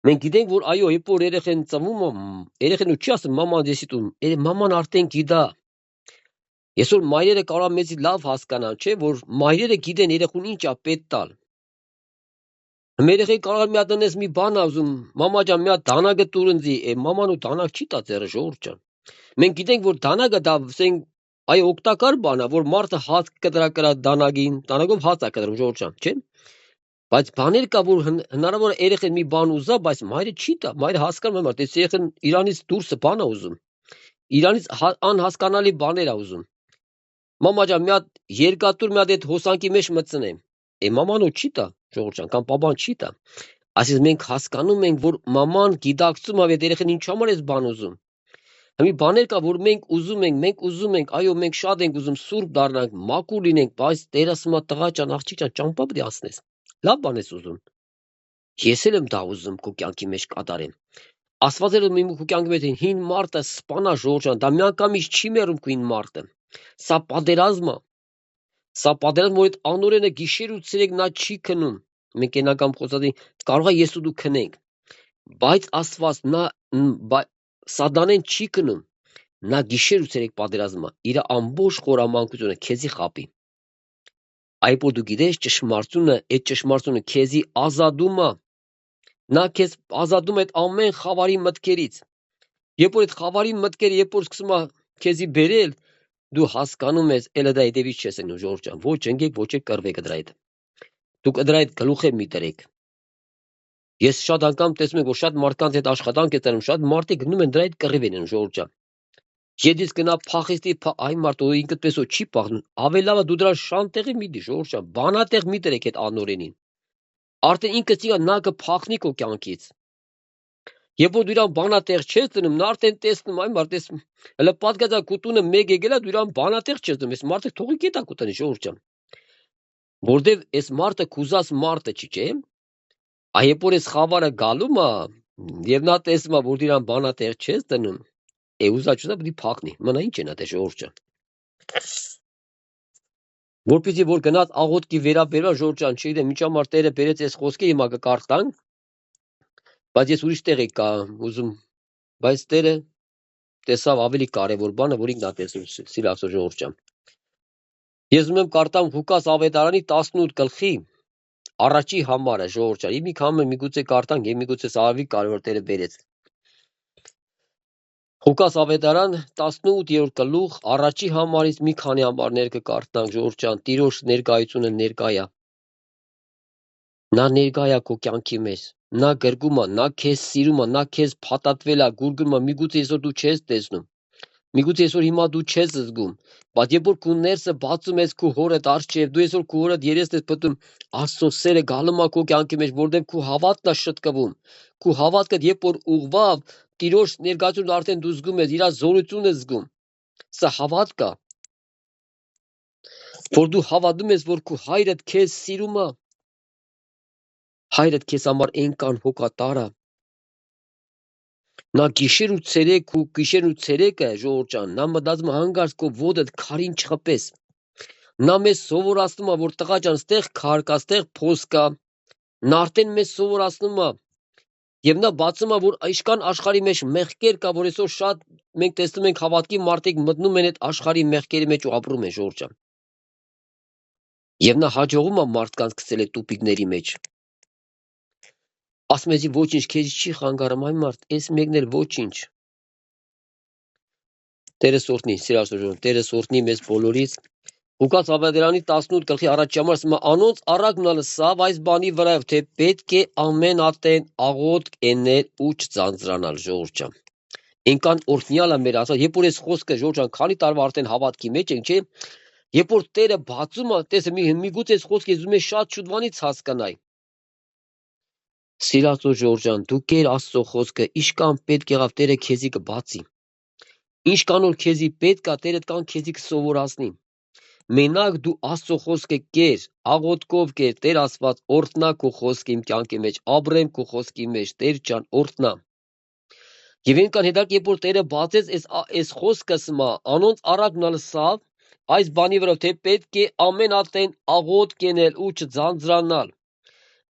Մենք գիտենք, որ այո, երբ որ երեխեն ծնվում, երեխեն ու չի ասում մաման դեսի տուն, մաման արդեն գիտա։ Այսօր մայրերը կարող մեզի լավ հասկանան, չէ, որ մայրերը գիտեն երեխուն ինչ է պետք տալ։ Մեր երեխեն կարող մի հատ ունես մի բան ուզում, մամա ջան, մի հատ դանակը տուր ինձի, մաման ու դանակ չի տա ձեռը, ժողովուրդ ջան։ Մենք գիտենք, որ դանակը դա ասենք այո օգտակար բան է, որ մարդը հաց կդրա կրա դանակին, դանակով հաց է կդրում, ժողովուրդ ջան, չէ։ Բայց բաներ կա, որ հնարավոր է երեխեն մի բան ուզա, բայց մայրը չի տա, մայրը հասկանում է, այս երեխեն իրանից դուրսը բան է ուզում։ Իրանից անհասկանալի բաներ է ուզում։ Մամա ջան, մի հատ երկաթուր մի հատ այդ հոսանքի մեջ մտցնեմ։ Մաման ու չի տա, ժողովուրդ ջան, կամ պապան չի տա։ Այսինքն մենք հասկանում ենք, որ մաման գիտակցում է այդ երեխեն ինչ համար էս բան ուզում։ Մի բաներ կա, որ մենք ուզում ենք, այո, մենք շատ ենք ուզում սուրբ դառնանք, մաքուր լինենք, բայց Տերը ասում է տղա ջան, աղջիկ ջան, ճամփա պետք է ասնես։ Լավ բան ես ուզում։ Ես էլ եմ դա ուզում քո կյանքի մեջ կատարեմ։ Աստված էլ իմ քո կյանքի մեջ հին մարդը սպանա, ժողովուրդ ջան, դա միանգամից չի մեռում քո հին մարդը։ Սա պատերազմ է։ Սա պատերազմ, որ այդ անօրենը գիշեր ու ցերեկ նա չի քնում։ Մենք ենական խոսածի կարող է ես ու դու քնենք, բայց Աստված նա Սատանեն չի քնում, նա գիշեր ու ցերեկ պատերազմ է, իր ամբողջ խորամանկությունը քեզի խապի։ Այ որ դու գիտես ճշմարտությունը, այդ ճշմարտությունը քեզի ազատում է, նա քեզ ազատում է այդ ամեն խավարի մտքերից։ Երբ որ այդ խավարի մտքերը, երբ որ սկսում է քեզի բերել, դու հասկանում ես, elə դա հետևից չես անում, ժողովուրդ ջան, ոչ ընկեք, ոչ կռվեք դրա հետ։ Դուք դրա հետ գլուխ մի դրեք։ Ես շատ անգամ տեսնում եմ, որ շատ մարդկանց հետ աշխատանք է ծնում, շատ մարդիկ գնում են դրա հետ կռիվ են, ժողովուրդ ջան։ Եդից գնա փախիստի, այ մարդը ինքդ պես չի փախնում, ավելի լավ է դու դրա շանտեղի մի դի, ժողովուրդ ջան, բանատեղ մի դրեք այդ անօրենին։ Արդեն ինքս ինքա նա կփախնի քո կյանքից։ Երբ որ դու իրան բանատեղ չես դնում, նա արդեն տեսնում, այ մարդ ես, հələ պատկացա քո տունը մեկ եկել է, դու իրան բանատեղ չես դնում, այս մարդը թողի գետա կուտանի, ժողովուրդ ջան։ Որտեվ այս մարդը կուզած մարդը չի, չէ՞։ Այ երբ որ այս խավարը գալու է, եւ նա տեսնում է, որ իրան բանատեղ չես դնում, ուզա պետք է փախնի, մնա ինչ են այդ ժողովուրդ ջան։ Որպեսզի որ գնաց աղոթքի վերաբերյալ, ժողովուրդ ջան, չգիտեմ, ինչ համար Տերը բերեց այս խոսքը, հիմա կկարդանք, բայց ես ուրիշ տեղ եկա ուզում, բայց Տերը տեսավ ավելի կարևոր բանը, որ ինքն է տեսնում, սիրելի ժողովուրդ ջան։ Ես ուզում եմ կարդամ Ղուկաս ավետարանի 18 գլխի Առաջի համարը ժողովուրդ ջան, մի քանի միգուցե կարդանք, եւ միգուցե ավելի կարևոր Տերը բերեց։ Ղուկաս ավետարան 18-րդ գլուխ առաջի համարից մի քանի համարներ կկարդանք ժողովուրդ ջան, Տիրոջ ներկայությունը ներկայա։ Նա ներկայա քո կյանքի մեջ։ Նա գրգում է, նա քեզ սիրում է, նա քեզ փաթաթվել է, գուրգում է, միգուցե այսօր դու չես տեսնում։ Միգուցե այսօր հիմա դու չես զգում, բայց երբ որ քո ներսը բացում ես քո հորդ առջև, դու այսօր քո հորդ երեսն ես պտում, Աստծո սերը գալու է քո կյանքի մեջ, որտեղ քո հավատքն է շտկվում։ Քո հավատքը երբ որ ուղղվավ, Տիրոջ ներկայությունը արդեն դու զգում ես, իր զորությունը զգում։ Սա հավատք է, որ դու հավատում ես, որ քո հայրդ քեզ սիրում է։ Հայրդ քեզ համար այնքան հոգատար է։ Նա գիշեր ու ցերեկը ժողովուրդ ջան, նա մտածում է հանգարց քո ոտդ քարին չխփես։ Նա մեզ սովորացնում է, որ տղա ջան, ստեղ քար կա, ստեղ փոս կա։ Նա արդեն մեզ սովորացնում է։ Եվ նա բացում է, որ իշքան աշխարհի մեջ մեղքեր կա, որ այսօր շատ մենք տեսնում ենք հավատքի մարդիկ մտնում են այդ աշխարհի մեղքերի մեջ ու ապրում են ժողովուրդ ջան։ Եվ նա հաջողում է մարդկանց գցել այդ տուփիկների մեջ։ Ասում ես ոչինչ քեզ չի խանգարում այն մարդ, այս մեկն էլ ոչինչ։ Տերը սորտնի, սիրասորժան, Տերը սորտնի մեզ բոլորից։ Ղուկաս ավետարանի 18 գլխի առաջի համար ասում է անոնց առակ մնալը սավ այս բանի վրայով, թե պետք է ամեն ատեն աղոթք էնել ու չձանձրանալ ժողովուրդ ջան։ Ինքան օրհնյալ է մեր ասած, երբ որ այս խոսքը ժողովուրդ ջան, քանի տարվա արդեն հավատքի մեջ ենք, չէ՞։ Երբ որ Տերը բացում է, տեսը միգուցե այս խոսքը ուզում ես շատ շուտվանից հասկանալ։ Սիրածո ժողովուրդ ջան, դու կեր Աստծո խոսքը, իշքան պետք եղավ Տերը քեզի կբացի։ Ինչքան որ քեզի պետք է Տերը կան քեզի կսովորացնի։ Մենակ դու Աստծո խոսքը կեր, աղոթքով կեր, Տեր Աստված օրհնա քո խոսքը իմ կյանքի մեջ, ապրեմ քո խոսքի մեջ, Տեր ջան, օրհնա։ Եվ այնքան հետո երբ որ Տերը բացեց այս խոսքը սմա, անոնց առակ նալսավ, այս բանի վրա թե պետք է ամեն ատեն աղոթք կենել ու չձանձրանալ։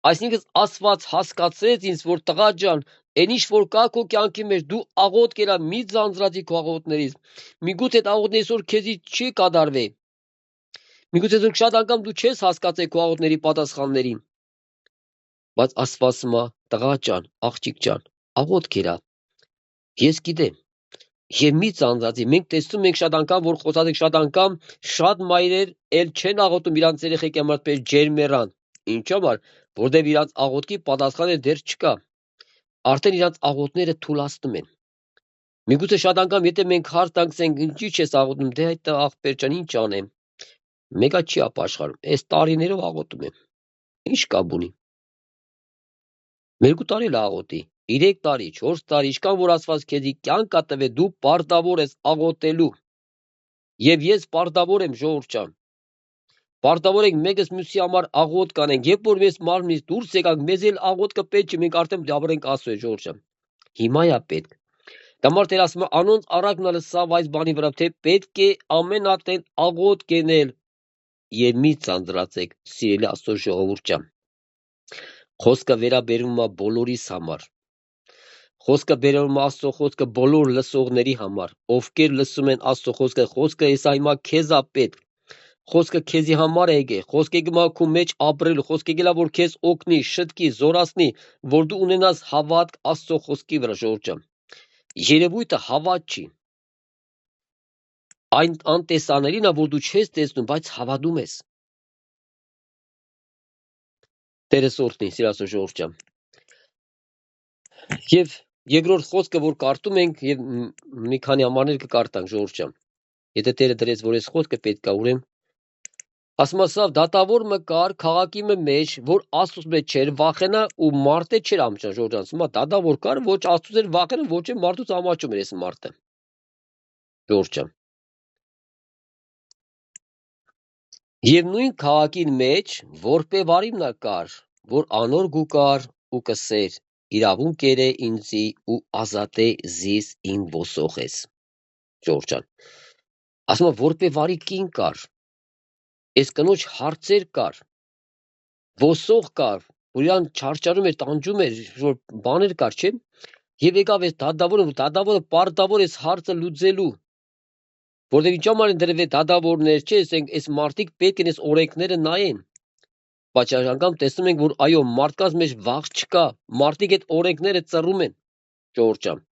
Այսինքն Աստված հասկացեց ինձ, որ տղա ջան, այն ինչ որ կա քո կյանքի մեջ, դու աղոթք կերա, մի ձանձրացի քո աղոթներից։ Միգուցե այդ աղոթն այսօր քեզի չի կատարվի։ Միգուցե շատ անգամ դու չես հասկացել քո աղոթների պատասխաններին։ Բայց Աստված մա, տղա ջան, աղջիկ ջան, աղոթք կերա։ Ես գիտեմ։ Եվ մի ձանձրացի, մենք տեսնում ենք շատ անգամ, որ խոսած ենք շատ անգամ, շատ մայրեր էլ չեն աղոթում իրանց երեխեքի համար պես ջերմերան։ Ինչո՞ւ համար, որտեղ իրանց աղոթքի պատասխանը դեռ չկա։ Արդեն իրանց աղոթները թուլացնում են։ Միգուցե շատ անգամ, եթե մենք հարց տանքենք, ինչի՞ չես աղոթում, դե այդ աղբեր ջան, ինչ անեմ։ Մեկա չի ապաշխարում։ Այս տարիներով աղոթում եմ։ Ինչ կապ ունի։ 2 տարի էլ աղոթի, 3 տարի, 4 տարի, ինչքան որ Աստված քեզի կյանք կա տվել, դու պարտավոր ես աղոթելու։ Եվ ես պարտավոր եմ ժողովուրդ ջան։ Պարտավոր ենք մեկս մյուսի համար աղոթք անենք, երբ որ մեզ մարմնից դուրս եկանք, մեզ էլ աղոթքը պետք չի, մենք արդեն դաբրենք Աստծո ժողովուրդ ջան։ Հիմա է պետք։ Դամար Տեր ասում է անոնց առակնալը սավ այս բանի վրա, թե պետք է ամեն ատեն աղոթք կենել եւ մի ձանձրացեք, սիրելի Աստծո ժողովուրդ ջան։ Խոսքը վերաբերում է բոլորիս համար։ Խոսքը վերաբերում է Աստծո խոսքը բոլոր լսողների համար, ովքեր լսում են Աստծո խոսքը, խոսքը եսա հիմա քեզ է պետք։ Խոսքը քեզի համար է եկել, խոսքը գմա քո մեջ ապրելու, խոսքը գելա որ քեզ օգնի, շտկի, զորացնի, որ դու ունենաս հավատք Աստծո խոսքի վրա ժողովուրդ ջան։ Երևույթը հավատ չի։ Այն անտեսանելին է, որ դու չես տեսնում, բայց հավատում ես։ Տերը սորտնի, սիրասո ժողովուրդ ջան։ Եվ երկրորդ խոսքը, որ կարդում ենք, եւ մի քանի համարներ կկարդանք ժողովուրդ ջան։ Եթե Տերը դրեց, որ այս խոսքը պետք է ուրեմ, ասում ասավ դատավոր մկար քաղաքի մեջ, որ Աստծուց մեջ չէր վախենա ու մարդը չէր ամճան ժողովուրդ ջան։ Ասում դատավոր կար, ոչ Աստծուց էր վախենում, ոչ է մարդուց ամաչում էր այս մարդը։ Ժողովուրդ ջան։ Եվ նույն քաղաքին մեջ որպեվարիմնա կար, որ անոր գուկար ու կսեր իրավունք կերե ինձի ու ազատե զիս իմ ոսոխես։ Ժողովուրդ ջան։ Ասում որպեվարի կին կար։ Այս կնոջ հարցեր կար, ոսող կար, որ իրան չարչարում էր, տանջում էր, որ բաներ կար, չէ՞։ Եվ եկավ այս դատավորը պարտավոր է հարցը լուծելու, որտեղ ինչ համար են դրվել դատավորներ, չէ՞, ասենք այս մարդիկ պետք են այս օրենքները նայեն, Բայց անգամ տեսնում ենք, որ այո, մարդկանց մեջ վախ չկա, մարդիկ այդ օրենքները ծռում են, Ժողովուրդ ջան։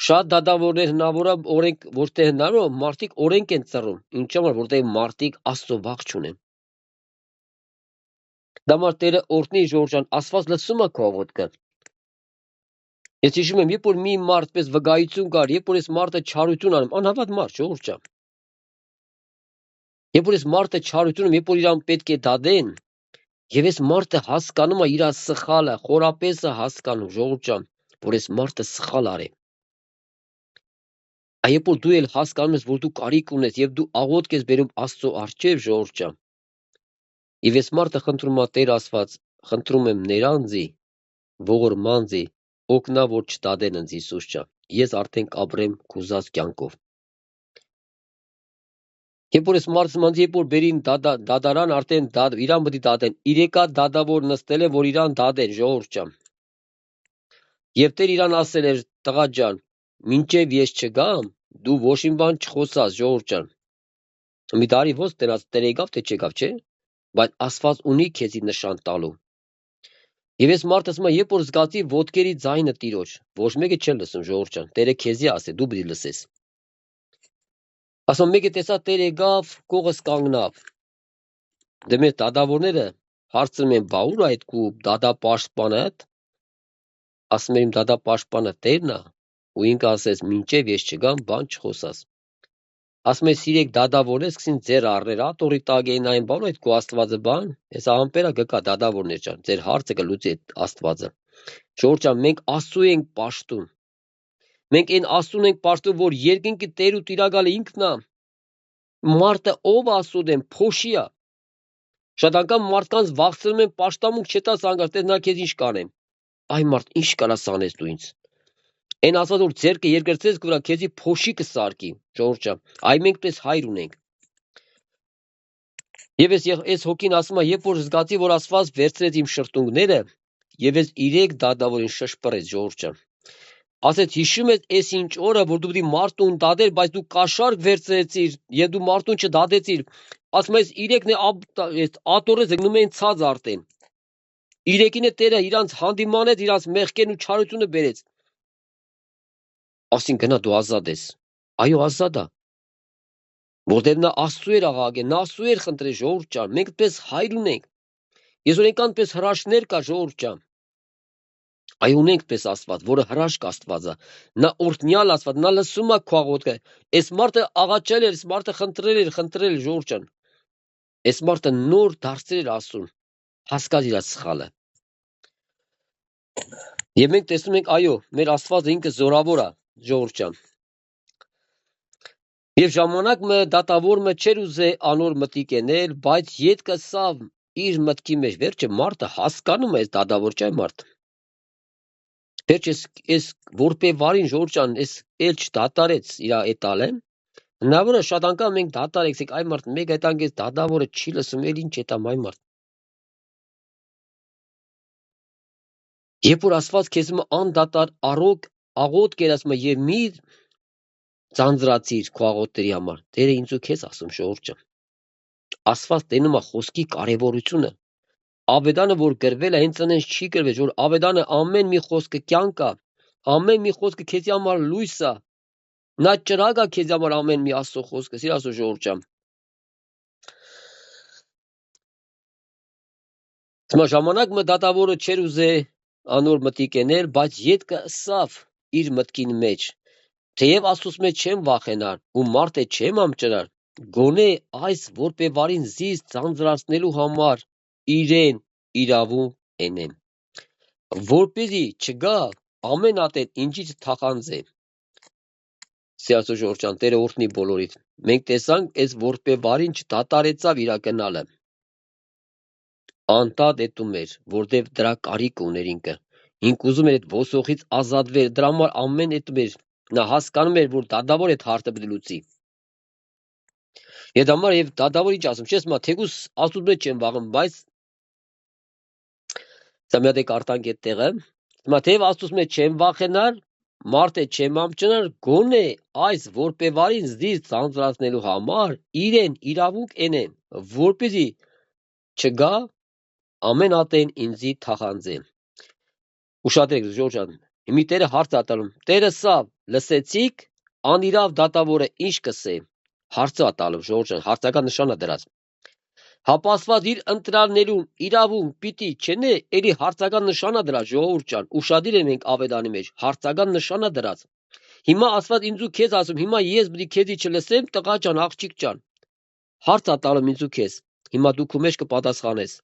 Շատ դատավորներ հնարավոր է օրենք, որտեղ հնարավոր է, մարդիկ օրենք են ծռում, ինչի համար, որտեղ մարդիկ Աստծո վախ չունեն։ Դա համար Տերը օրհնի, Ժողովուրդ ջան, Աստված լսում է քո աղոթքը։ Ես հիշում եմ, երբ որ մի մարդ պես վկայություն կար, երբ որ այս մարդը չարություն անում, անհավատ մարդ, Ժողովուրդ ջան։ Երբ որ այս մարդը չարություն անում, երբ որ իրան պետք է դադեն, եւ այս մարդը հասկանում է իր սխալը, խորապես է հասկանում, Ժողովուրդ ջան, որ այս մարդը սխալ արի։ Երբ որ դու էլ հասկանում ես, որ դու կարիք ունես եւ դու աղոթք ես բերում Աստծո առջև, Ժողովուրդ ջան, եւ այս մարդը խնդրում է Տեր Աստված, խնդրում եմ neranzi, ողորմանzi, օգնա որ չդադեն ինձ Հիսուս ջան։ Ես արդեն կապրեմ քուզած կյանքով։ Երբ որ այս մարդը երբ որ բերին դադարան, արդեն իրան պետք է դադեն։ Իրեկա դադավոր նստել է, որ իրան դադեն, Ժողովուրդ ջան։ Եվ Տեր իրան ասել էր, տղա ջան, մինչև ես չգամ, դու ոչ մի բան չխոսած, Ժողովուրդ ջան։ Մի տարի ոնց Տերը եկավ, թե չեկավ, չէ՞։ Բայց Աստված ունի քեզի նշան տալու։ Եվ այս մարդը ասում է, երբ որ զգացի ոտքերի ձայնը Տիրոջ, ոչ մեկը չէ լսում, Ժողովուրդ ջան, Տերը քեզի ասե, դու պետք է լսես։ Ասում մեկը տեսա Տերը եկավ, կողս կանգնավ։ Դե մեր դադավորները հարցնում են, բա ուր այդ քու դադապաշտպանը այդ։ Ասում եմ դադապաշտպանը Տերն է, ու ինքը ասեց, մինչև ես չգամ, բան չխոսած։ Ասում եմ սիրեք դադավորներ սկսին ձեր առներ, ատորի տակ էին այն բան, այդ քո Աստվածը բան, այս ամպերա գկա դադավորներ ջան, ձեր հարցը կլուծի այդ Աստվածը։ Ժողովուրդ ջան, մենք Աստծո ենք պաշտում։ Մենք այն Աստծուն ենք պաշտում, որ երկինքի Տեր ու Տիրակալը ինքն է։ Մարդը ով Աստծո դեմ փոշի է։ Շատ անգամ մարդկանց վախցնում են պաշտամունք չտաս անգամ, տես նա քեզ ինչ կանեմ։ Այ մարդ, ինչ կարաս անես դու ինձ։ Այն ասած որ ձերքը երկրծես կվրա քեզի փոշի կսարկի, Ժողովուրդ ջան։ Այ մենք պես հայր ունենք։ Եվ այս հոգին ասում է, երբ որ զգացի, որ Աստված վերցրեց իմ շրթունքները, եւ ես 3 դադավորին շշպրեց, Ժողովուրդ ջան։ Ասեց հիշում ես այս ինչ օրը, որ դու պետք է մարդուն դադեր, բայց դու կաշառք վերցրեցիր եւ դու մարդուն չդադեցիր։ Ասում ես 3-ն է ատորը զգնում են ցած արտեն։ 3-ին է Տերը իրանց հանդիմանեց, իրանց մեղքերն ու չարությունը բերեց։ Ասին գնա դու ազատ ես։ Այո, ազատ է։ Որտեղ նա Աստծո էր աղաղակել, նա Աստծո էր խնդրել, Ժողովուրդ ջան, մենք պես հայր ունենք։ Ես օրենքան պես հրաշքներ կա, Ժողովուրդ ջան։ Այ ունենք պես Աստված, որը հրաշք Աստված է։ Նա օրհնյալ Աստված, նա լսում է քո աղոթքը։ Այս մարդը աղաչել էր, այս մարդը խնդրել էր, Ժողովուրդ ջան։ Այս մարդը նոր դարձել էր Աստծուն, հասկաց իր սխալը։ Եվ մենք տեսնում ենք, այո, մեր Աստվածը ինքը զորավոր է, Ժողովուրդ ջան։ Եվ ժամանակը դատավորը չէր ուզե անոր մտիկ ենել, բայց ետքը սավ իր մտքի մեջ վերջը մարդը հասկանում է այս դատավոր չէ մարդ։ Վերջ այս որպե վարին Ժողովուրդ ջան, այս էլ չդատարեց իր էտալը։ Հնարավոր է շատ անգամ մենք դատարեցինք, այ մարդ մեկ այդ անգես դատավորը չի լսում, էլ ինչ էտամ այ մարդ։ Երբ որ Աստված քեզ անդատար առոգ աղոթք երասում եւ մի ձանձրացիր քո աղոթքերի համար, Տերը ինձ ու քեզ ասում Ժողովուրդ ջան։ Աստված տենում է խոսքի կարևորությունը։ Ավետանը որ գրվել է, հենց այնպես չի գրվել, որ ավետանը ամեն մի խոսքը կյանք է, ամեն մի խոսքը քեզի համար լույս է։ Նա ճրագ է քեզի համար ամեն մի Աստծո խոսքը, սիր Աստծո Ժողովուրդ ջան։ Հիմա ժամանակը դատավորը չէր ուզե անոր մտիկ ենել, բայց ետքը սավ իր մտքին մեջ։ Թեև Աստծուց մեջ չեմ վախենար, ու մարդը չեմ ամճրար, գոնե այս որպե վարին զիս ձանձրացնելու համար իրեն իրավուն ենեմ, որպեսզի չգա ամեն ատեն ինչից թախանձե։ Սիրածո Ժողովուրդ ջան, Տերը օրհնի բոլորիդ։ Մենք տեսանք այս որպե վարին չդատարեցավ իր գնալը։ Անտա դետում էր, որտեվ դրա կարիք ուներ ինքը։ Ինք ուզում էր այդ ոսոխից ազատվել, դրա համար ամեն էտում էր։ Նա հասկանում էր, որ դադավոր այդ հարցը պետք է լուծի։ Եվ դամար եւ դադավոր ինչ ասում, չես մա թեկուս Աստծուց մեջ չեմ վաղում, բայց սա մի հատ է կարտանք այդ տեղը։ Հիմա թեև Աստծուց մեջ չեմ վախենար, մարդը չեմ ամճնար, գոնե այս որպե վարին զիս ցանցրացնելու համար իրեն իրավունք ենեմ, որպեսզի չգա ամեն ատեն ինձի թախանձե։ Ուշադրեք Ժորժ ջան, հիմի Տերը հարց ատալում։ Տերը սա լսեցիք, անիրավ դատավորը ինչ կսե։ Հարցը ատալում Ժորժ ջան, հարցական նշանը դրած։ Հապասված իր ընտրալներուն իրավուն պիտի չնե, ելի հարցական նշանա դրած ժողովուրդ ջան, ուշադիր ենք ավետանի մեջ, հարցական նշանա դրած։ Հիմա ասված ինձու քեզ ասում, հիմա ես բդի քեզի չլսեմ, տղա ջան, աղջիկ ջան։ Հարց ատալում ինձու քեզ։ Հիմա դու քու մեջ կպատասխանես։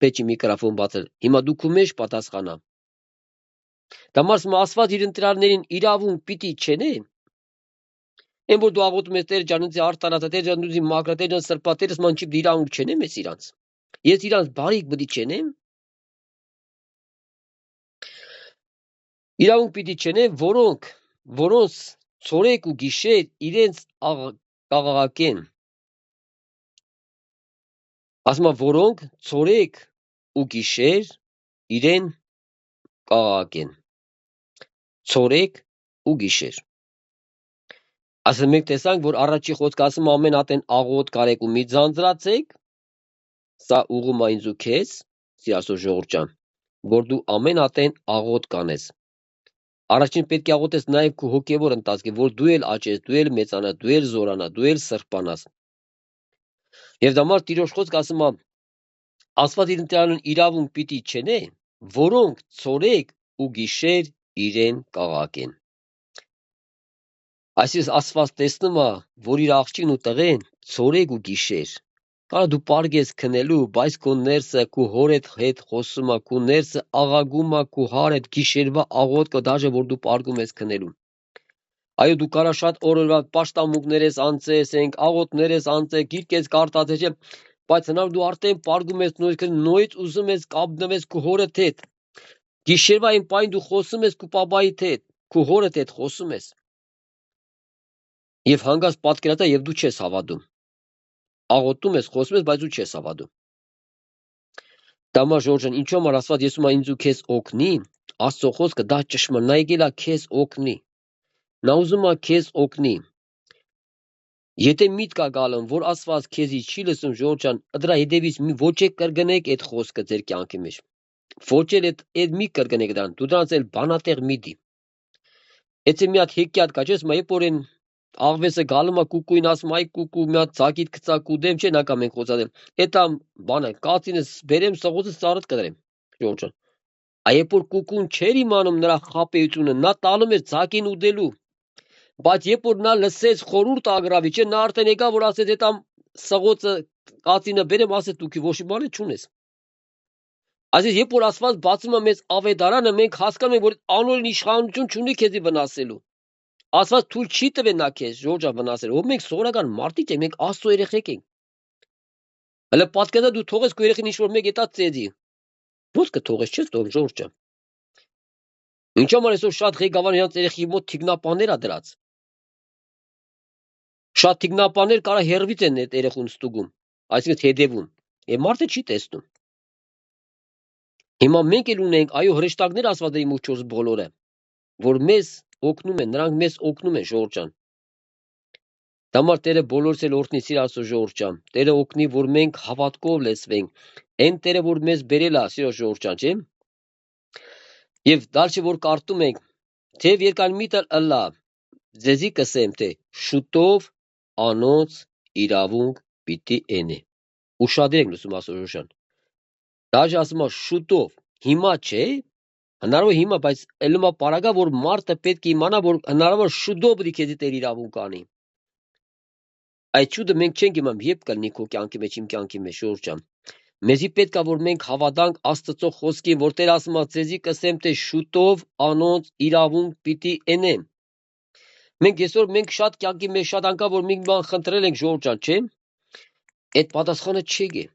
Պեչի միկրոֆոն բացել։ Հիմա դու քու մեջ պատասխանա։ Դամարս ասված իր ընտրալներին իրավուն պիտի չնե։ Են որ դու աղոթում ես Տեր ջան, ինձ արտարացա, Տեր ջան, ինձ մակրա, Տեր ջան, սրբա, Տերս ման չի իրավունք չնեմ ես իրանց։ Ես իրանց բարիք բդի չնեմ։ Իրավունք պիտի չնեմ, որոնց ցորեկ ու գիշեր իրենց կաղաղակեն։ Ասում որոնք ցորեկ ու գիշեր իրեն կաղաղակեն։ Ցորեկ ու գիշեր։ Ասում մենք տեսանք, որ առաջի խոսքը ասում ամեն ատեն աղոտ կարեք ու մի ձանձրացեք, սա ուղում է ինձ ու քեզ, սիրասո ժողովուրդ ջան, որ դու ամեն ատեն աղոտ կանես։ Առաջին պետք է աղոթես նաև քո հոգևոր ընթացքի, որ դու էլ աճես, դու էլ մեծանաս, դու էլ զորանաս, դու էլ սրբանաս։ Եվ դամար Տիրոջ խոսքը ասում է ասված իր ընտրալուն իրավունք պիտի չնե, որոնք ցորեկ ու գիշեր իրեն կաղաղակեն։ Այսպես ասված տեսնում է, որ իր աղջիկն ու տղեն ցորեկ ու գիշեր։ Կարա դու պարգես քնելու, բայց քո ներսը քո հորդ հետ խոսում է, քո ներսը աղագում է, քո հարդ գիշերվա աղոթքը դաժե որ դու պարգում ես քնելու։ Այո դու կարա շատ օրորվա պաշտամունքներ ես անցես, ենք աղոթներ ես անցես, գիրքես կարտացես, բայց հնար դու արդեն պարգում ես նույնից ուզում ես կապնվես քո հորդ հետ։ Գիշերվա այն պայն դու խոսում ես քո պապայի հետ, քո հորդ հետ խոսում ես։ Եվ հանգած պատկերացա եւ դու չես հավատում։ Աղոթում ես, խոսում ես, բայց դու չես հավատում։ Դամա Ժորժան, ինչու համար ասված Եսուսը ինձ ու քեզ օգնի, Աստծո խոսքը դա ճշմարտ, նա եկել է քեզ օգնի։ Նա ուզում է քեզ օգնի։ Եթե միտք կա գալում, որ ասված քեզի չի լսում Ժորժան, դրա հետևից ոչ է կրկնեք այդ խոսքը ձեր կյանքի մեջ։ Ոչ էլ այդ մի կրկնեք դրան, դու դրանց էլ բանատեղ մի դի։ Եթե մի հատ հեքիաթ կա, չես մա երբ աղվեսը գալում է կուկուին ասում այ կուկու մի հատ ցակիտ կծակու դեմ չէ նա կամ ենք խոսադեմ էտա բանը կացինս բերեմ սողոցը ծառդ կդրեմ Ժորժան այ որ կուկուն չեր իմանում նրա խապեությունը նա տալում էր ցակին ուդելու բայց երբ որ նա լսեց խորուրդ ագրավի չէ նա արդեն եկա որ ասեց էտա սողոցը կացինը բերեմ ասեց դու ոչ մի բան չունես այսինքն երբ որ ասված բացում է մեզ ավետարանը մենք հասկանում ենք որ անօրին իշխանություն չունի քեզի վնասելու Ասված թույլ չի տվել նա քեզ Ժորժա վնասել ով մենք սովորական մարդիկ ենք մենք Աստծո երեխեք ենք հələ պատկերա դու թողես քո երեխին ինչ որ մեկ էտա ծեզի ո՞ց կթողես չես թող Ժորժա Ինչ համար այսօր շատ ղեկավար իրանց երեխի մոտ թիկնապաներ ա դրած Շատ թիկնապաներ կարա հերվից են այդ երեխուն ստուգում այսինքն հետևում եւ մարդը չի տեսնում Հիմա մենք էլ ունենք այո հրեշտակներ ասված է իմ ու 4 բոլորը որ մեզ օգնում են, նրանք մեզ օգնում են Ժորժ ջան։ Դամար Տերը բոլորս էլ օրհնի սիրասո Ժորժ ջան։ Տերը օգնի, որ մենք հավատքով լսվենք։ Այն Տերը, որ մեզ բերել է սիրո Ժորժ ջան, չէ՞։ Եվ դալչը որ կարդում ենք, թեև երկար միտը ըլլա, ձեզի կսեմ թե շուտով անոնց իրավունք պիտի ենի։ Ուշադրեք լսում ասո Ժորժ ջան։ Դաժե ասում է շուտով, հիմա չէ։ Հնարավոր հիմա, բայց ելումա պարագա, որ մարդը պետք է իմանա, որ հնարավոր շուտով պետք է դեր իրավունք անի։ Այդ շուտը մենք չենք իմանում, երբ կլինի քո կյանքի մեջ, իմ կյանքի մեջ, Ժորժ ջան։ Մեզի պետք է որ մենք հավատանք Աստծո խոսքին, որ Տեր ասում է, ձեզի կսեմ թե շուտով անոնց իրավունք պիտի ենեմ։ Մենք այսօր մենք շատ կյանքի մեջ շատ անգամ որ մենք բան խնդրել ենք Ժորժ ջան, չէ՞։ Այդ պատասխանը չեկե։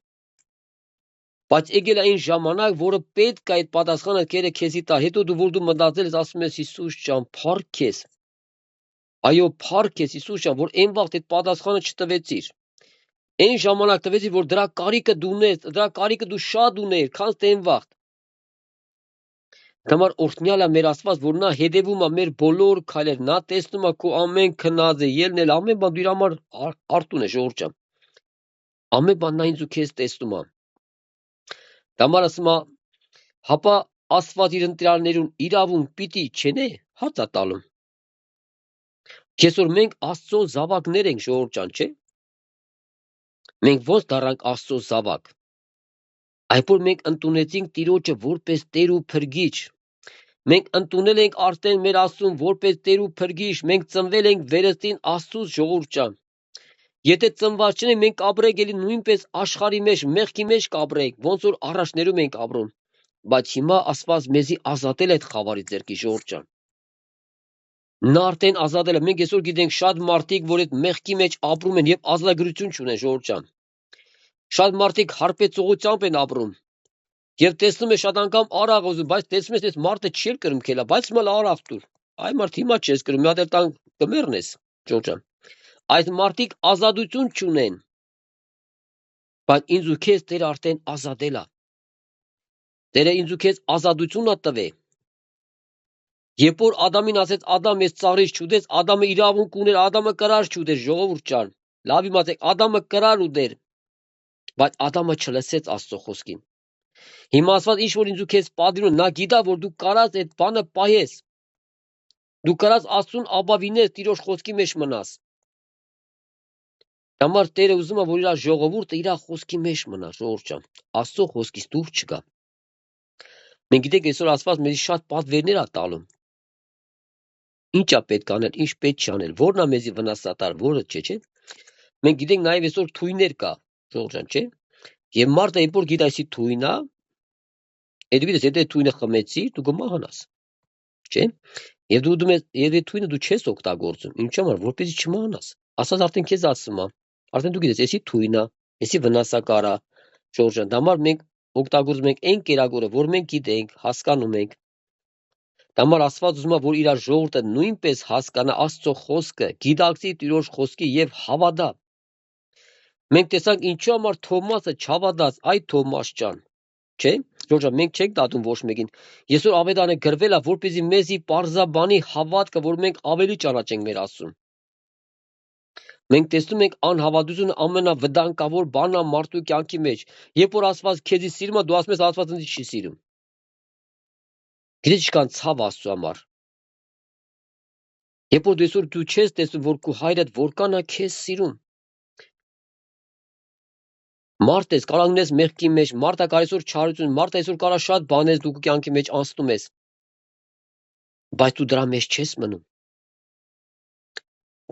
Բայց եկել է այն ժամանակ, որը պետք է այդ պատասխանը կերը քեզի տա։ Հետո դու որ դու մտածել ես, ասում ես Հիսուս ջան, փառք քեզ։ Այո, փառք քեզ Հիսուս ջան, որ այն վաղ այդ պատասխանը չտվեցիր։ Այն ժամանակ տվեցիր, որ դրա կարիքը դու ունես, դրա կարիքը դու շատ ունես, քան այն վաղ։ Դամար օրհնյալ է մեր Աստված, որ նա հետևում է մեր բոլոր քայլեր, նա տեսնում է քո ամեն քնածը, ելնել ամեն բան դու իր համար արտուն է Ժորժ ջան։ Ամեն բան նա ինձ ու քեզ տեսնում է։ Դամար ասում է, հապա Աստված իր ընտրյալներուն իրավուն պիտի չենե հացատալում։ Կեսօր մենք Աստծո զավակներ ենք ժողովուրդ ջան, չէ՞։ Մենք ո՞նց դառանք Աստծո զավակ։ Այդ որ մենք ընդունեցինք Տիրոջը որպես Տեր ու Փրկիչ։ Մենք ընդունել ենք արդեն մեր Աստծուն որպես Տեր ու Փրկիչ, մենք ծնվել ենք վերստին Աստծուց ժողովուրդ ջան։ Եթե ծնված չենք, մենք կապրենք էլի նույնպես աշխարհի մեջ, մեղքի մեջ կապրենք, ոնց որ առաջներում ենք ապրում։ Բայց հիմա Աստված մեզի ազատել է այդ խավարի ձեռքի ժողովուրդ ջան։ Նա արդեն ազատել է։ Մենք այսօր գիտենք շատ մարդիկ, որ այդ մեղքի մեջ ապրում են եւ ազնագրություն չունեն ժողովուրդ ջան։ Շատ մարդիկ հարբեցողությամբ են ապրում։ Եվ տեսնում ես շատ անգամ արաղ ուզում, բայց տեսնում ես այս մարդը չի կրում քելա, բայց մալ արաղ տուր։ Այ մարդ հիմա չես կրում, մի հատ էլ տան կմեռնես, Ջորջան։ Այդ մարդիկ ազատություն չունեն։ Բայց ինձ ու քեզ Տերը արդեն ազատել է։ Տերը ինձ ու քեզ ազատություն է տվել։ Երբ որ Ադամին ասեց, Ադամ, ես ծառից չուտես, Ադամը իրավունք ուներ, Ադամը կրար չուտեր, ժողովուրդ ջան։ Լավ իմացեք, Ադամը կրար ուտեր, բայց Ադամը չլսեց Աստծո խոսքին։ Հիմա Աստված ինչ որ ինձ ու քեզ պատվիրում, նա գիտա, որ դու կարած այդ բանը պահես։ Դու կարած Աստծուն ապավինես, Տիրոջ խոսքի մեջ մնաս։ Համար Տերը ուզում է, որ իր ժողովուրդը իր խոսքի մեջ մնա, ժողովուրդ ջան։ Աստծո խոսքից դուրս չգա։ Մենք գիտենք այսօր Աստված մեզ շատ պատվերներ է տալում։ Ինչ է պետք անել, ինչ պետք չի անել, որն է մեզի վնասատար, որը չէ։ Մենք գիտենք նաև այսօր թույներ կա, ժողովուրդ ջան, չէ։ Եվ մարդը երբ որ գիտի այսի թույնա, Եթե գիտես, եթե թույնը խմեցի, դու կմահանաս, չէ՞։ Եվ դու դու եւ այդ թույնը դու չես օգտագործում, ինչու՞ համար, որպեսզի չմահանաս։ Աստված արդեն քեզ ասում է, արդեն դու գիտես, էսի թույնա, էսի վնասակարա, Ժորժան, դամար մենք օգտագործում ենք այն կերակուրը, որ մենք գիտենք, հասկանում ենք։ Դամար Աստված ուզում է, որ իր ժողովուրդը նույնպես հասկանա Աստծո խոսքը, գիտակցի Տիրոջ խոսքի եւ հավատա։ Մենք տեսանք ինչու համար Թոմասը չհավատաց, այ Թոմաս ջան, չէ՞։ Ժորժան, մենք չենք դատում ոչ մեկին։ Այսօր ավետարանը գրվել է, որպեսզի մեզի պարզաբանի հավատքը, որ մենք ավելի ճանաչենք մեր Աստծուն։ Մենք տեսնում ենք անհավատությունը ամենավտանգավոր բանն է մարդու կյանքի մեջ։ Երբ որ Աստված քեզի սիրում է, դու ասում ես Աստված ինձ չի սիրում։ Գիտես ինչքան ցավ Աստծո համար։ Երբ որ այսօր դու չես տեսնում, որ քո հայրդ որքան է քեզ սիրում։ Մարդ ես, կարող ունես մեղքի մեջ, մարդը կարող այսօր չարություն, մարդը այսօր կարող շատ բաներ դու կյանքի մեջ անցնում ես։ Բայց դու դրա մեջ չես մնում։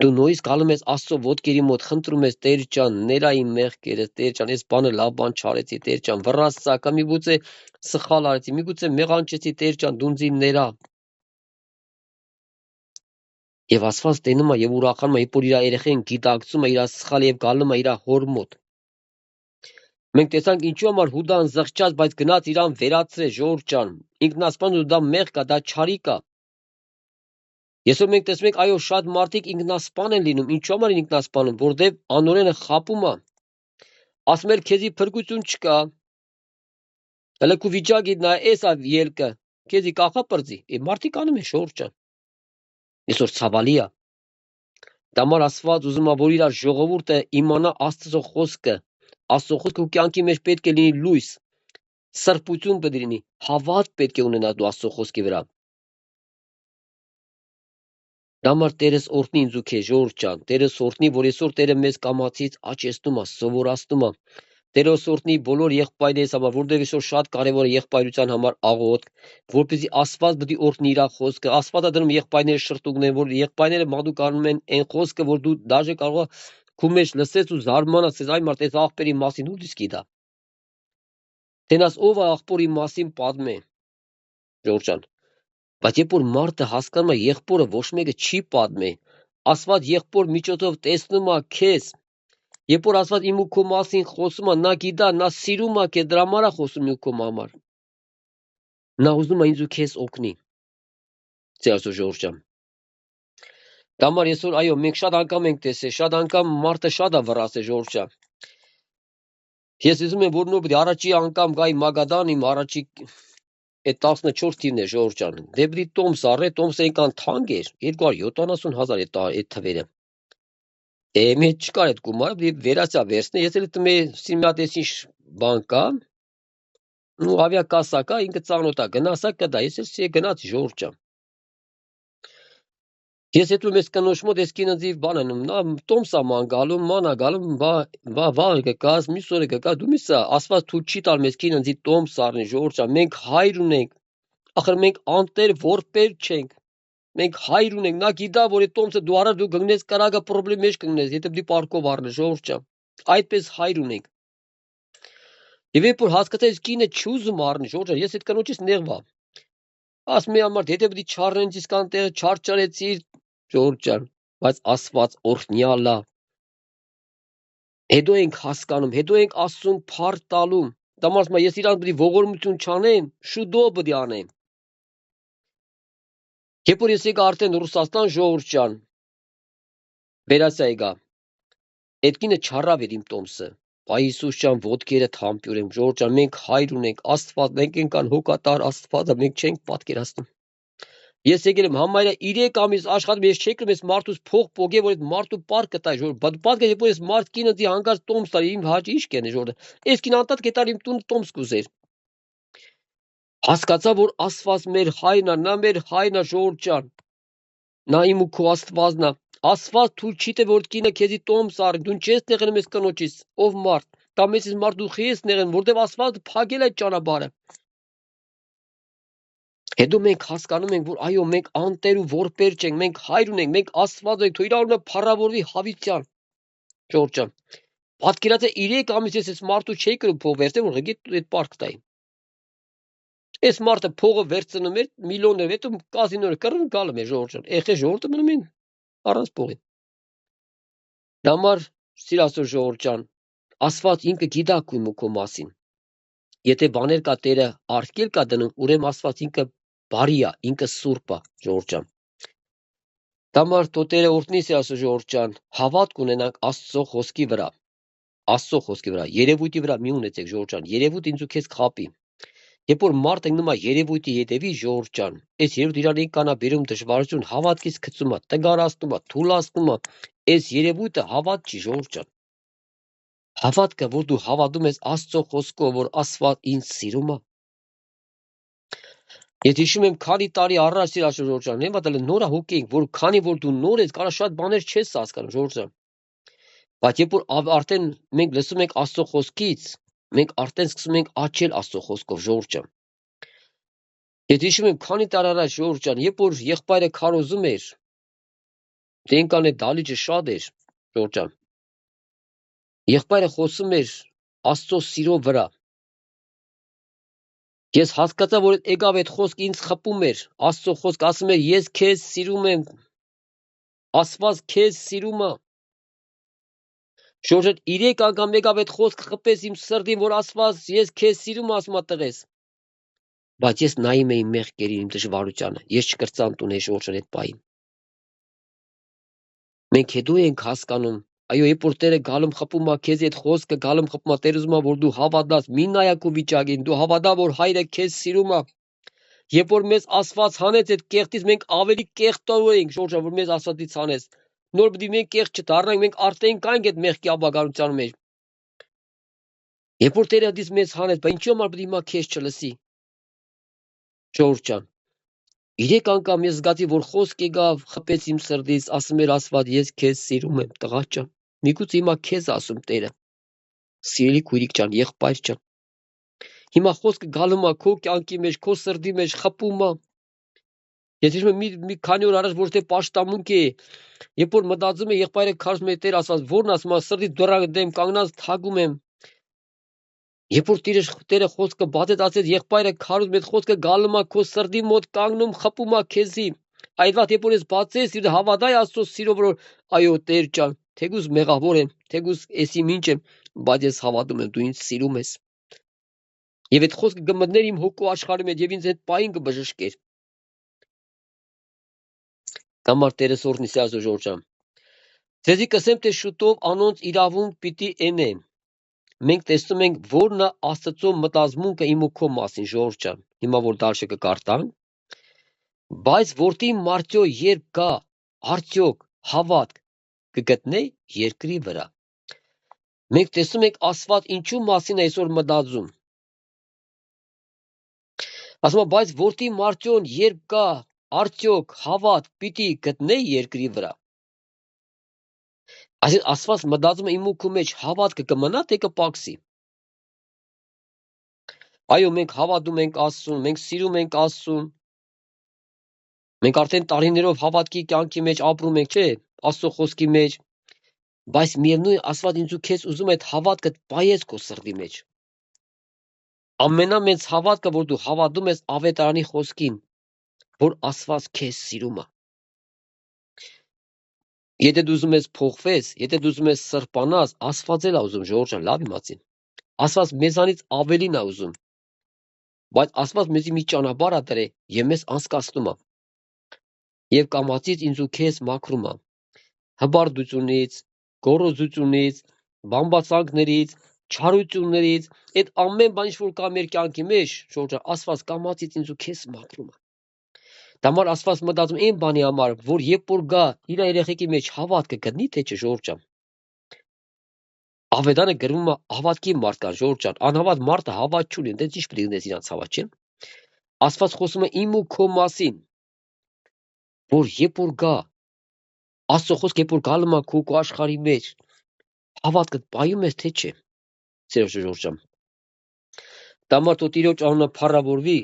Դու նույնիսկ գալու ես Աստծո ոտքերի մոտ, խնդրում ես Տեր ջան, ներա իմ մեղքերը, Տեր ջան, ես բանը լավ բան չարեցի, Տեր ջան, վռասցա, միգուցե սխալ արեցի, միգուցե մեղանչեցի, Տեր ջան, դու ինձ ներա։ Եվ Աստված տենում է եւ ուրախանում է, երբ որ իր երեխեն գիտակցում է իր սխալ եւ գալու է իր հոր մոտ։ Մենք տեսանք ինչու համար Հուդան զղջաց, բայց գնաց իրան վերացրեց, Ժորժ ջան, ինքնասպան ու դա մեղք է, դա չարիք է։ Այսօր մենք տեսնում ենք, այո, շատ մարդիկ ինքնասպան են լինում, ինչու համար են ինքնասպանում, որտեվ անօրենը խապում է։ Ասում են քեզի փրկություն չկա։ Հələ քո վիճակի նա էս է ելքը, քեզի կախա պրծի։ Մարդիկ անում են, Ժորժ ջան։ Այսօր ցավալի է։ Դամար Աստված ուզում է, որ իր ժողովուրդը իմանա Աստծո խոսքը։ Աստծո խոսքը ու կյանքի մեջ պետք է լինի լույս, սրբություն պետք է լինի, հավատ պետք է ունենա դու Աստծո խոսքի վրա։ Դամար Տերս օրհնի ինձ ու քեզ, Ժորժ ջան, Տերս օրհնի, որ այսօր Տերը մեզ կամացից աճեցնում է, սովորացնում է։ Տերս օրհնի բոլոր եղբայրներս համար, որտեղ այսօր շատ կարևոր է եղբայրության համար աղոթք, որպեսզի Աստված պետք է օրհնի իր խոսքը։ Աստված է դնում եղբայրները շրտուկներ, որ եղբայրները մատուկ անում են այն խոսքը, որ դու դաժե կարող ես քու մեջ լսես ու զարմանաս, այ մարդ այս աղբերի մասին ու դիսկի դա։ Տենաս ով է աղբորի մասին պատմե, Ժորժ ջան։ Բայց երբ որ մարդը հասկանում է եղբորը ոչ մեկը չի պատմե, Աստված եղբոր միջոցով տեսնում է քեզ։ Երբ որ Աստված իմ ու քո մասին խոսում է, նա գիտա, նա սիրում է քեզ, դրա համար է խոսում ու քո համար։ Նա ուզում է ինձ ու քեզ օգնի։ Ձեզ Ժորժ ջան։ Դամար այսօր այո, մենք շատ անգամ ենք տեսել, շատ անգամ մարդը շատ է վռասել, Ժորժ ջան։ Ես ուզում եմ, որ նոր պետք է առաջի անգամ գայի Մագադան իմ առաջի այդ 14 թիվն է, Ժորժ ջան։ Դեպի Տոմս առե, Տոմսը այնքան թանկ էր, 270,000 այդ թվերը։ Մեջ չկար այդ գումարը, վերացա վերցնել, ես էլ տմե սիմատես ինչ բան կա։ ու ավիակասակա ինքը ծանոթա գնասա կդա ես էլ սի գնացի ժողովուրդ ջան ես հետո մեզ կնոջ մոտ ես կինը ձիվ բան եմ նա տոմսա ման գալու մանա գալու վաղ կկաս մյուս օրը կկա դու միսա ասված թու չի տալ մեզ կինը ձի տոմս առնի ժողովուրդ ջան մենք հայր ունենք ախր մենք անտեր որպեր չենք մենք հայր ունենք նա գիտա որ այդ տոմսը դու առար դու գնես կարագա պրոբլեմ մեջ կգնես եթե դի պարկով առնես ժողովուրդ ջան այդպես հայր ունենք եւ երբ որ հասկացես կինը չուզում առնի ժողովուրդ ջան ես այդ կնոջից նեղվա ասում եմ համար եթե պիտի չառնեն իսկ անտեղ չարչարեցի ժողովուրդ ջան բայց ասված օրհնյալա հետո ենք հասկանում հետո ենք Աստծուն փառք տալու դամարս ես իրան պիտի ողորմություն չանեմ շուտո պիտի անեմ երբ որ ես եկա արդեն Ռուսաստան ժողովուրդ ջան վերասա եկա այդ կինը չառավ էր իմ տոմսը Բայ Հիսուս ջան ոտքերը թամփյուր եմ ժողովուրդ ջան մենք հայր ունենք Աստված մենք ենք հոգատար Աստվածը մենք չենք պատկերացնում Ես եկել եմ համարյա 3 ամիս աշխատում ես չեկել ես մարդուց փող փոգե որ այդ մարդու պարկը տա ժողովուրդ պատկեր երբ որ ես մարդ կինը դի հանգած տոմս տա իմ հաճ ինչ կենի ժողովուրդ այս կին անտատ կետար իմ տուն տոմս կուզեր հասկացա որ Աստված մեր հայրն է նա մեր հայրն է ժողովուրդ ջան նա իմ ու քո Աստվածն է Աստված թույլ չի տե որ կինը քեզի տոմս առ դու չես նեղել ես կնոջից ով մարդ դա մեզ մարդ դու խես նեղեն որտեվ Աստված փագել է ճանապարհը Հետո մենք հասկանում ենք, որ այո, մենք անտեր ու որպեր չենք, մենք հայր ունենք, մենք Աստված ենք, թող իր անունը փառավորվի հավիտյան։ Ժողովուրդ ջան, պատկերացե 3 ամիս ես մարդու չէի կրու փող վերցնել, որ գիտ այդ պարկ տայի։ Այս մարդը փողը վերցնում էր, միլիոններ, հետո կազինոյը կռն գալում է ժողովուրդ ջան։ Եղե ժողովուրդը մնում են առանց փողի։ Դամար սիրասոր ժողովուրդ ջան, Աստված ինքը գիտա քույն ու քո մասին։ Եթե բաներ կա Տերը արգել կա դնում, ուրեմն Աստված ինքը բարի է, ինքը սուրբ է, ժողովուրդ ջան։ Դամար տոտերը օրտնի սիրասո ժողովուրդ ջան, հավատք ունենանք Աստծո խոսքի վրա։ Աստծո խոսքի վրա, երևույթի վրա մի ունեցեք ժողովուրդ ջան, երևույթ ինձ ու քեզ խապի։ Երբ որ մարդը գնում է երևույթի հետևի ժողովուրդ ջան, այս երևույթ իրան կանա բերում դժվարություն, հավատքից գցում է, տգարացնում է, թուլացնում է, այս երևույթը հավատ չի ժողովուրդ ջան։ Հավատքը, որ դու հավատում ես Աստծո խոսքով, որ Աստված ինձ սիրում է։ Ես հիշում եմ քանի տարի առաջ սիրաշ ժողովուրդ ջան, նեմատել նորա հոգենք, որ քանի որ դու նոր ես, կարա շատ բաներ չես հասկանում ժողովուրդ ջան։ Բայց երբ որ արդեն մենք լսում ենք Աստծո խոսքից, մենք արդեն սկսում ենք աչել Աստծո խոսքով ժողովուրդ ջան։ Ես հիշում եմ քանի տարի առաջ ժողովուրդ ջան, երբ որ եղբայրը քարոզում էր, դենքան է դալիճը շատ էր ժողովուրդ ջան։ Եղբայրը խոսում էր Աստծո սիրո վրա։ Ես հասկացա, որ եկավ այդ խոսք ինձ խփում էր, Աստծո խոսք ասում էր, ես քեզ սիրում եմ, Աստված քեզ սիրում է։ Ժողովուրդ 3 անգամ եկավ այդ խոսք խփեց իմ սրտին, որ Աստված ես քեզ սիրում ասում տղես։ Բայց ես նայում էի մեղքերին իմ դժվարությանը, ես չկրծան տուն ժողովուրդ այդ պահին։ Մենք հետո ենք հասկանում, այո, երբ որ Տերը գալում խփում է քեզ այդ խոսքը, գալում խփում է Տերը ուզում է, որ դու հավատաս, մի նայակու վիճակին, դու հավատա, որ Հայրը քեզ սիրում է։ Երբ որ մեզ Աստված հանեց այդ կեղտից, մենք ավելի կեղտով ենք, ժողովուրդ, որ մեզ Աստվածից հանեց։ Նոր պիտի մենք կեղտ չդառնանք, մենք արդեն կանք այդ մեղքի ապագանության մեջ։ Երբ որ Տերը դից մեզ հանեց, բայց ինչու՞ համար պիտի հիմա քեզ չլսի։ Ժողովուրդ ջան, 3 անգամ ես զգացի, որ խոսք եկավ, խփեց իմ սրտից, ասում էր Աստված, ես քեզ սիրում եմ, տղա ջան։ Միգուցե հիմա քեզ ասում Տերը։ Սիրելի քույրիկ ջան, եղբայր ջան։ Հիմա խոսքը գալու է քո կյանքի մեջ, քո սրտի մեջ խփում է։ Ես հիշում եմ մի քանի օր առաջ ոչ թե պաշտամունք է, երբ որ մտածում եմ եղբայրը քարոզում է Տեր ասված, որն ասում է սրտի դորանք դեմ կանգնած թագում եմ։ Երբ որ Տերը խոսքը բացեց, ասեց եղբայրը քարոզում է խոսքը գալու է քո սրտի մոտ կանգնում խփում է քեզի։ Այդ վաղ երբ որ ես բացես, իր հավատայ Աստծո սիրո որ այո Տեր ջան, թեկուզ մեղավոր եմ, թեկուզ էսի ինչ եմ, բայց ես հավատում եմ դու ինձ սիրում ես։ Եվ այդ խոսքը գմտներ իմ հոգու աշխարհի մեջ եւ ինձ այդ պահին կբժշկեր։ Կամար Տերս օրհնի սազո ժողովուրդ ջան։ Ձեզի կսեմ թե շուտով անոնց իրավունք պիտի ենեն։ Մենք տեսնում ենք որն է Աստծո մտածմունքը իմ ու քո մասին ժողովուրդ ջան։ Հիմա որ դալշը կկարտան, բայց որտի մարդյո երբ կա արդյոք հավատք կգտնե երկրի վրա։ Մենք տեսնում ենք Աստված ինչու մասին է այսօր մտածում։ Ասում է, բայց որդի մարդյոն երբ կա արդյոք հավատ պիտի գտնե երկրի վրա։ Այսինքն Աստված մտածում է իմ ու քո մեջ հավատքը կմնա, թե կպակսի։ Այո, մենք հավատում ենք Աստծուն, մենք սիրում ենք Աստծուն։ Մենք արդեն տարիներով հավատքի կյանքի մեջ ապրում ենք, չէ՞, Աստծո խոսքի մեջ, բայց միևնույն Աստված ինձ ու քեզ ուզում է այդ հավատքը պայես քո սրտի մեջ։ Ամենամեծ հավատքը, որ դու հավատում ես ավետարանի խոսքին, որ Աստված քեզ սիրում է։ Եթե դու ուզում ես փոխվես, եթե դու ուզում ես սրբանաս, Աստված էլ է ուզում, Ժողովուրդ ջան, լավ իմացին։ Աստված մեզանից ավելին է ուզում։ Բայց Աստված մեզի մի ճանապարհ է դրել եւ մեզ անցկացնում է։ Եվ կամացից ինձ ու քեզ մաքրում է։ Հբարդությունից, գոռոզությունից, բամբասանքներից, չարություններից, այդ ամեն բան ինչ որ կա մեր կյանքի մեջ, Ժողովուրդ ջան, Աստված կամացից ինձ ու քեզ մաքրում է։ Դա համար Աստված մտածում այն բանի համար, որ երբ որ գա իր երեխեքի մեջ հավատքը գտնի, թե չէ, Ժողովուրդ ջան։ Ավետարանը գրվում է հավատքի մարդկան, Ժողովուրդ ջան, անհավատ մարդը հավատ չունի, դες ինչ պետք է ունես իրանց հավատ, չէ՞։ Աստված խոսում է իմ ու քո մասին, որ երբ որ գա Աստծո խոսքը երբ որ գալու է քո աշխարհի մեջ, հավատքը պայում ես թե չէ։ Սիրո Ժողովուրդ ջան։ Դա համար թող Տիրոջ անունը փառավորվի,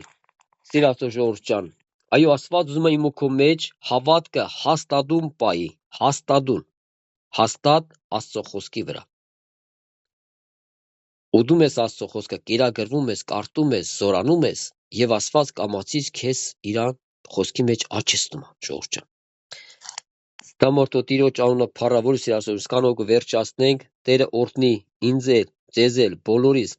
սիրածո Ժողովուրդ ջան։ Այո, Աստված ուզում է իմ ու քո մեջ հավատքը հաստատուն պայի, հաստատ Աստծո խոսքի վրա։ Ուդում ես Աստծո խոսքը, կերակրվում ես, կարդում ես, զորանում ես, եւ Աստված կամացից քեզ իրան խոսքի մեջ աչեցնում է, Ժողովուրդ ջան։ Դա համար թող Տիրոջ անունը փառավորի, սիրածո, սկանոկը վերջացնենք, Տերը օրհնի ինձ էլ, ձեզ էլ, բոլորիս,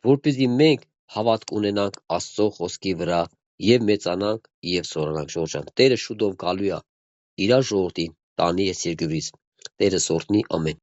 որպեսզի մենք հավատք ունենանք Աստծո խոսքի վրա եւ մեծանանք եւ զորանանք, Ժողովուրդ ջան։ Տերը շուտով գալու է իր ժողովրդին տանի ես երկրից։ Տերը օրհնի, ամեն։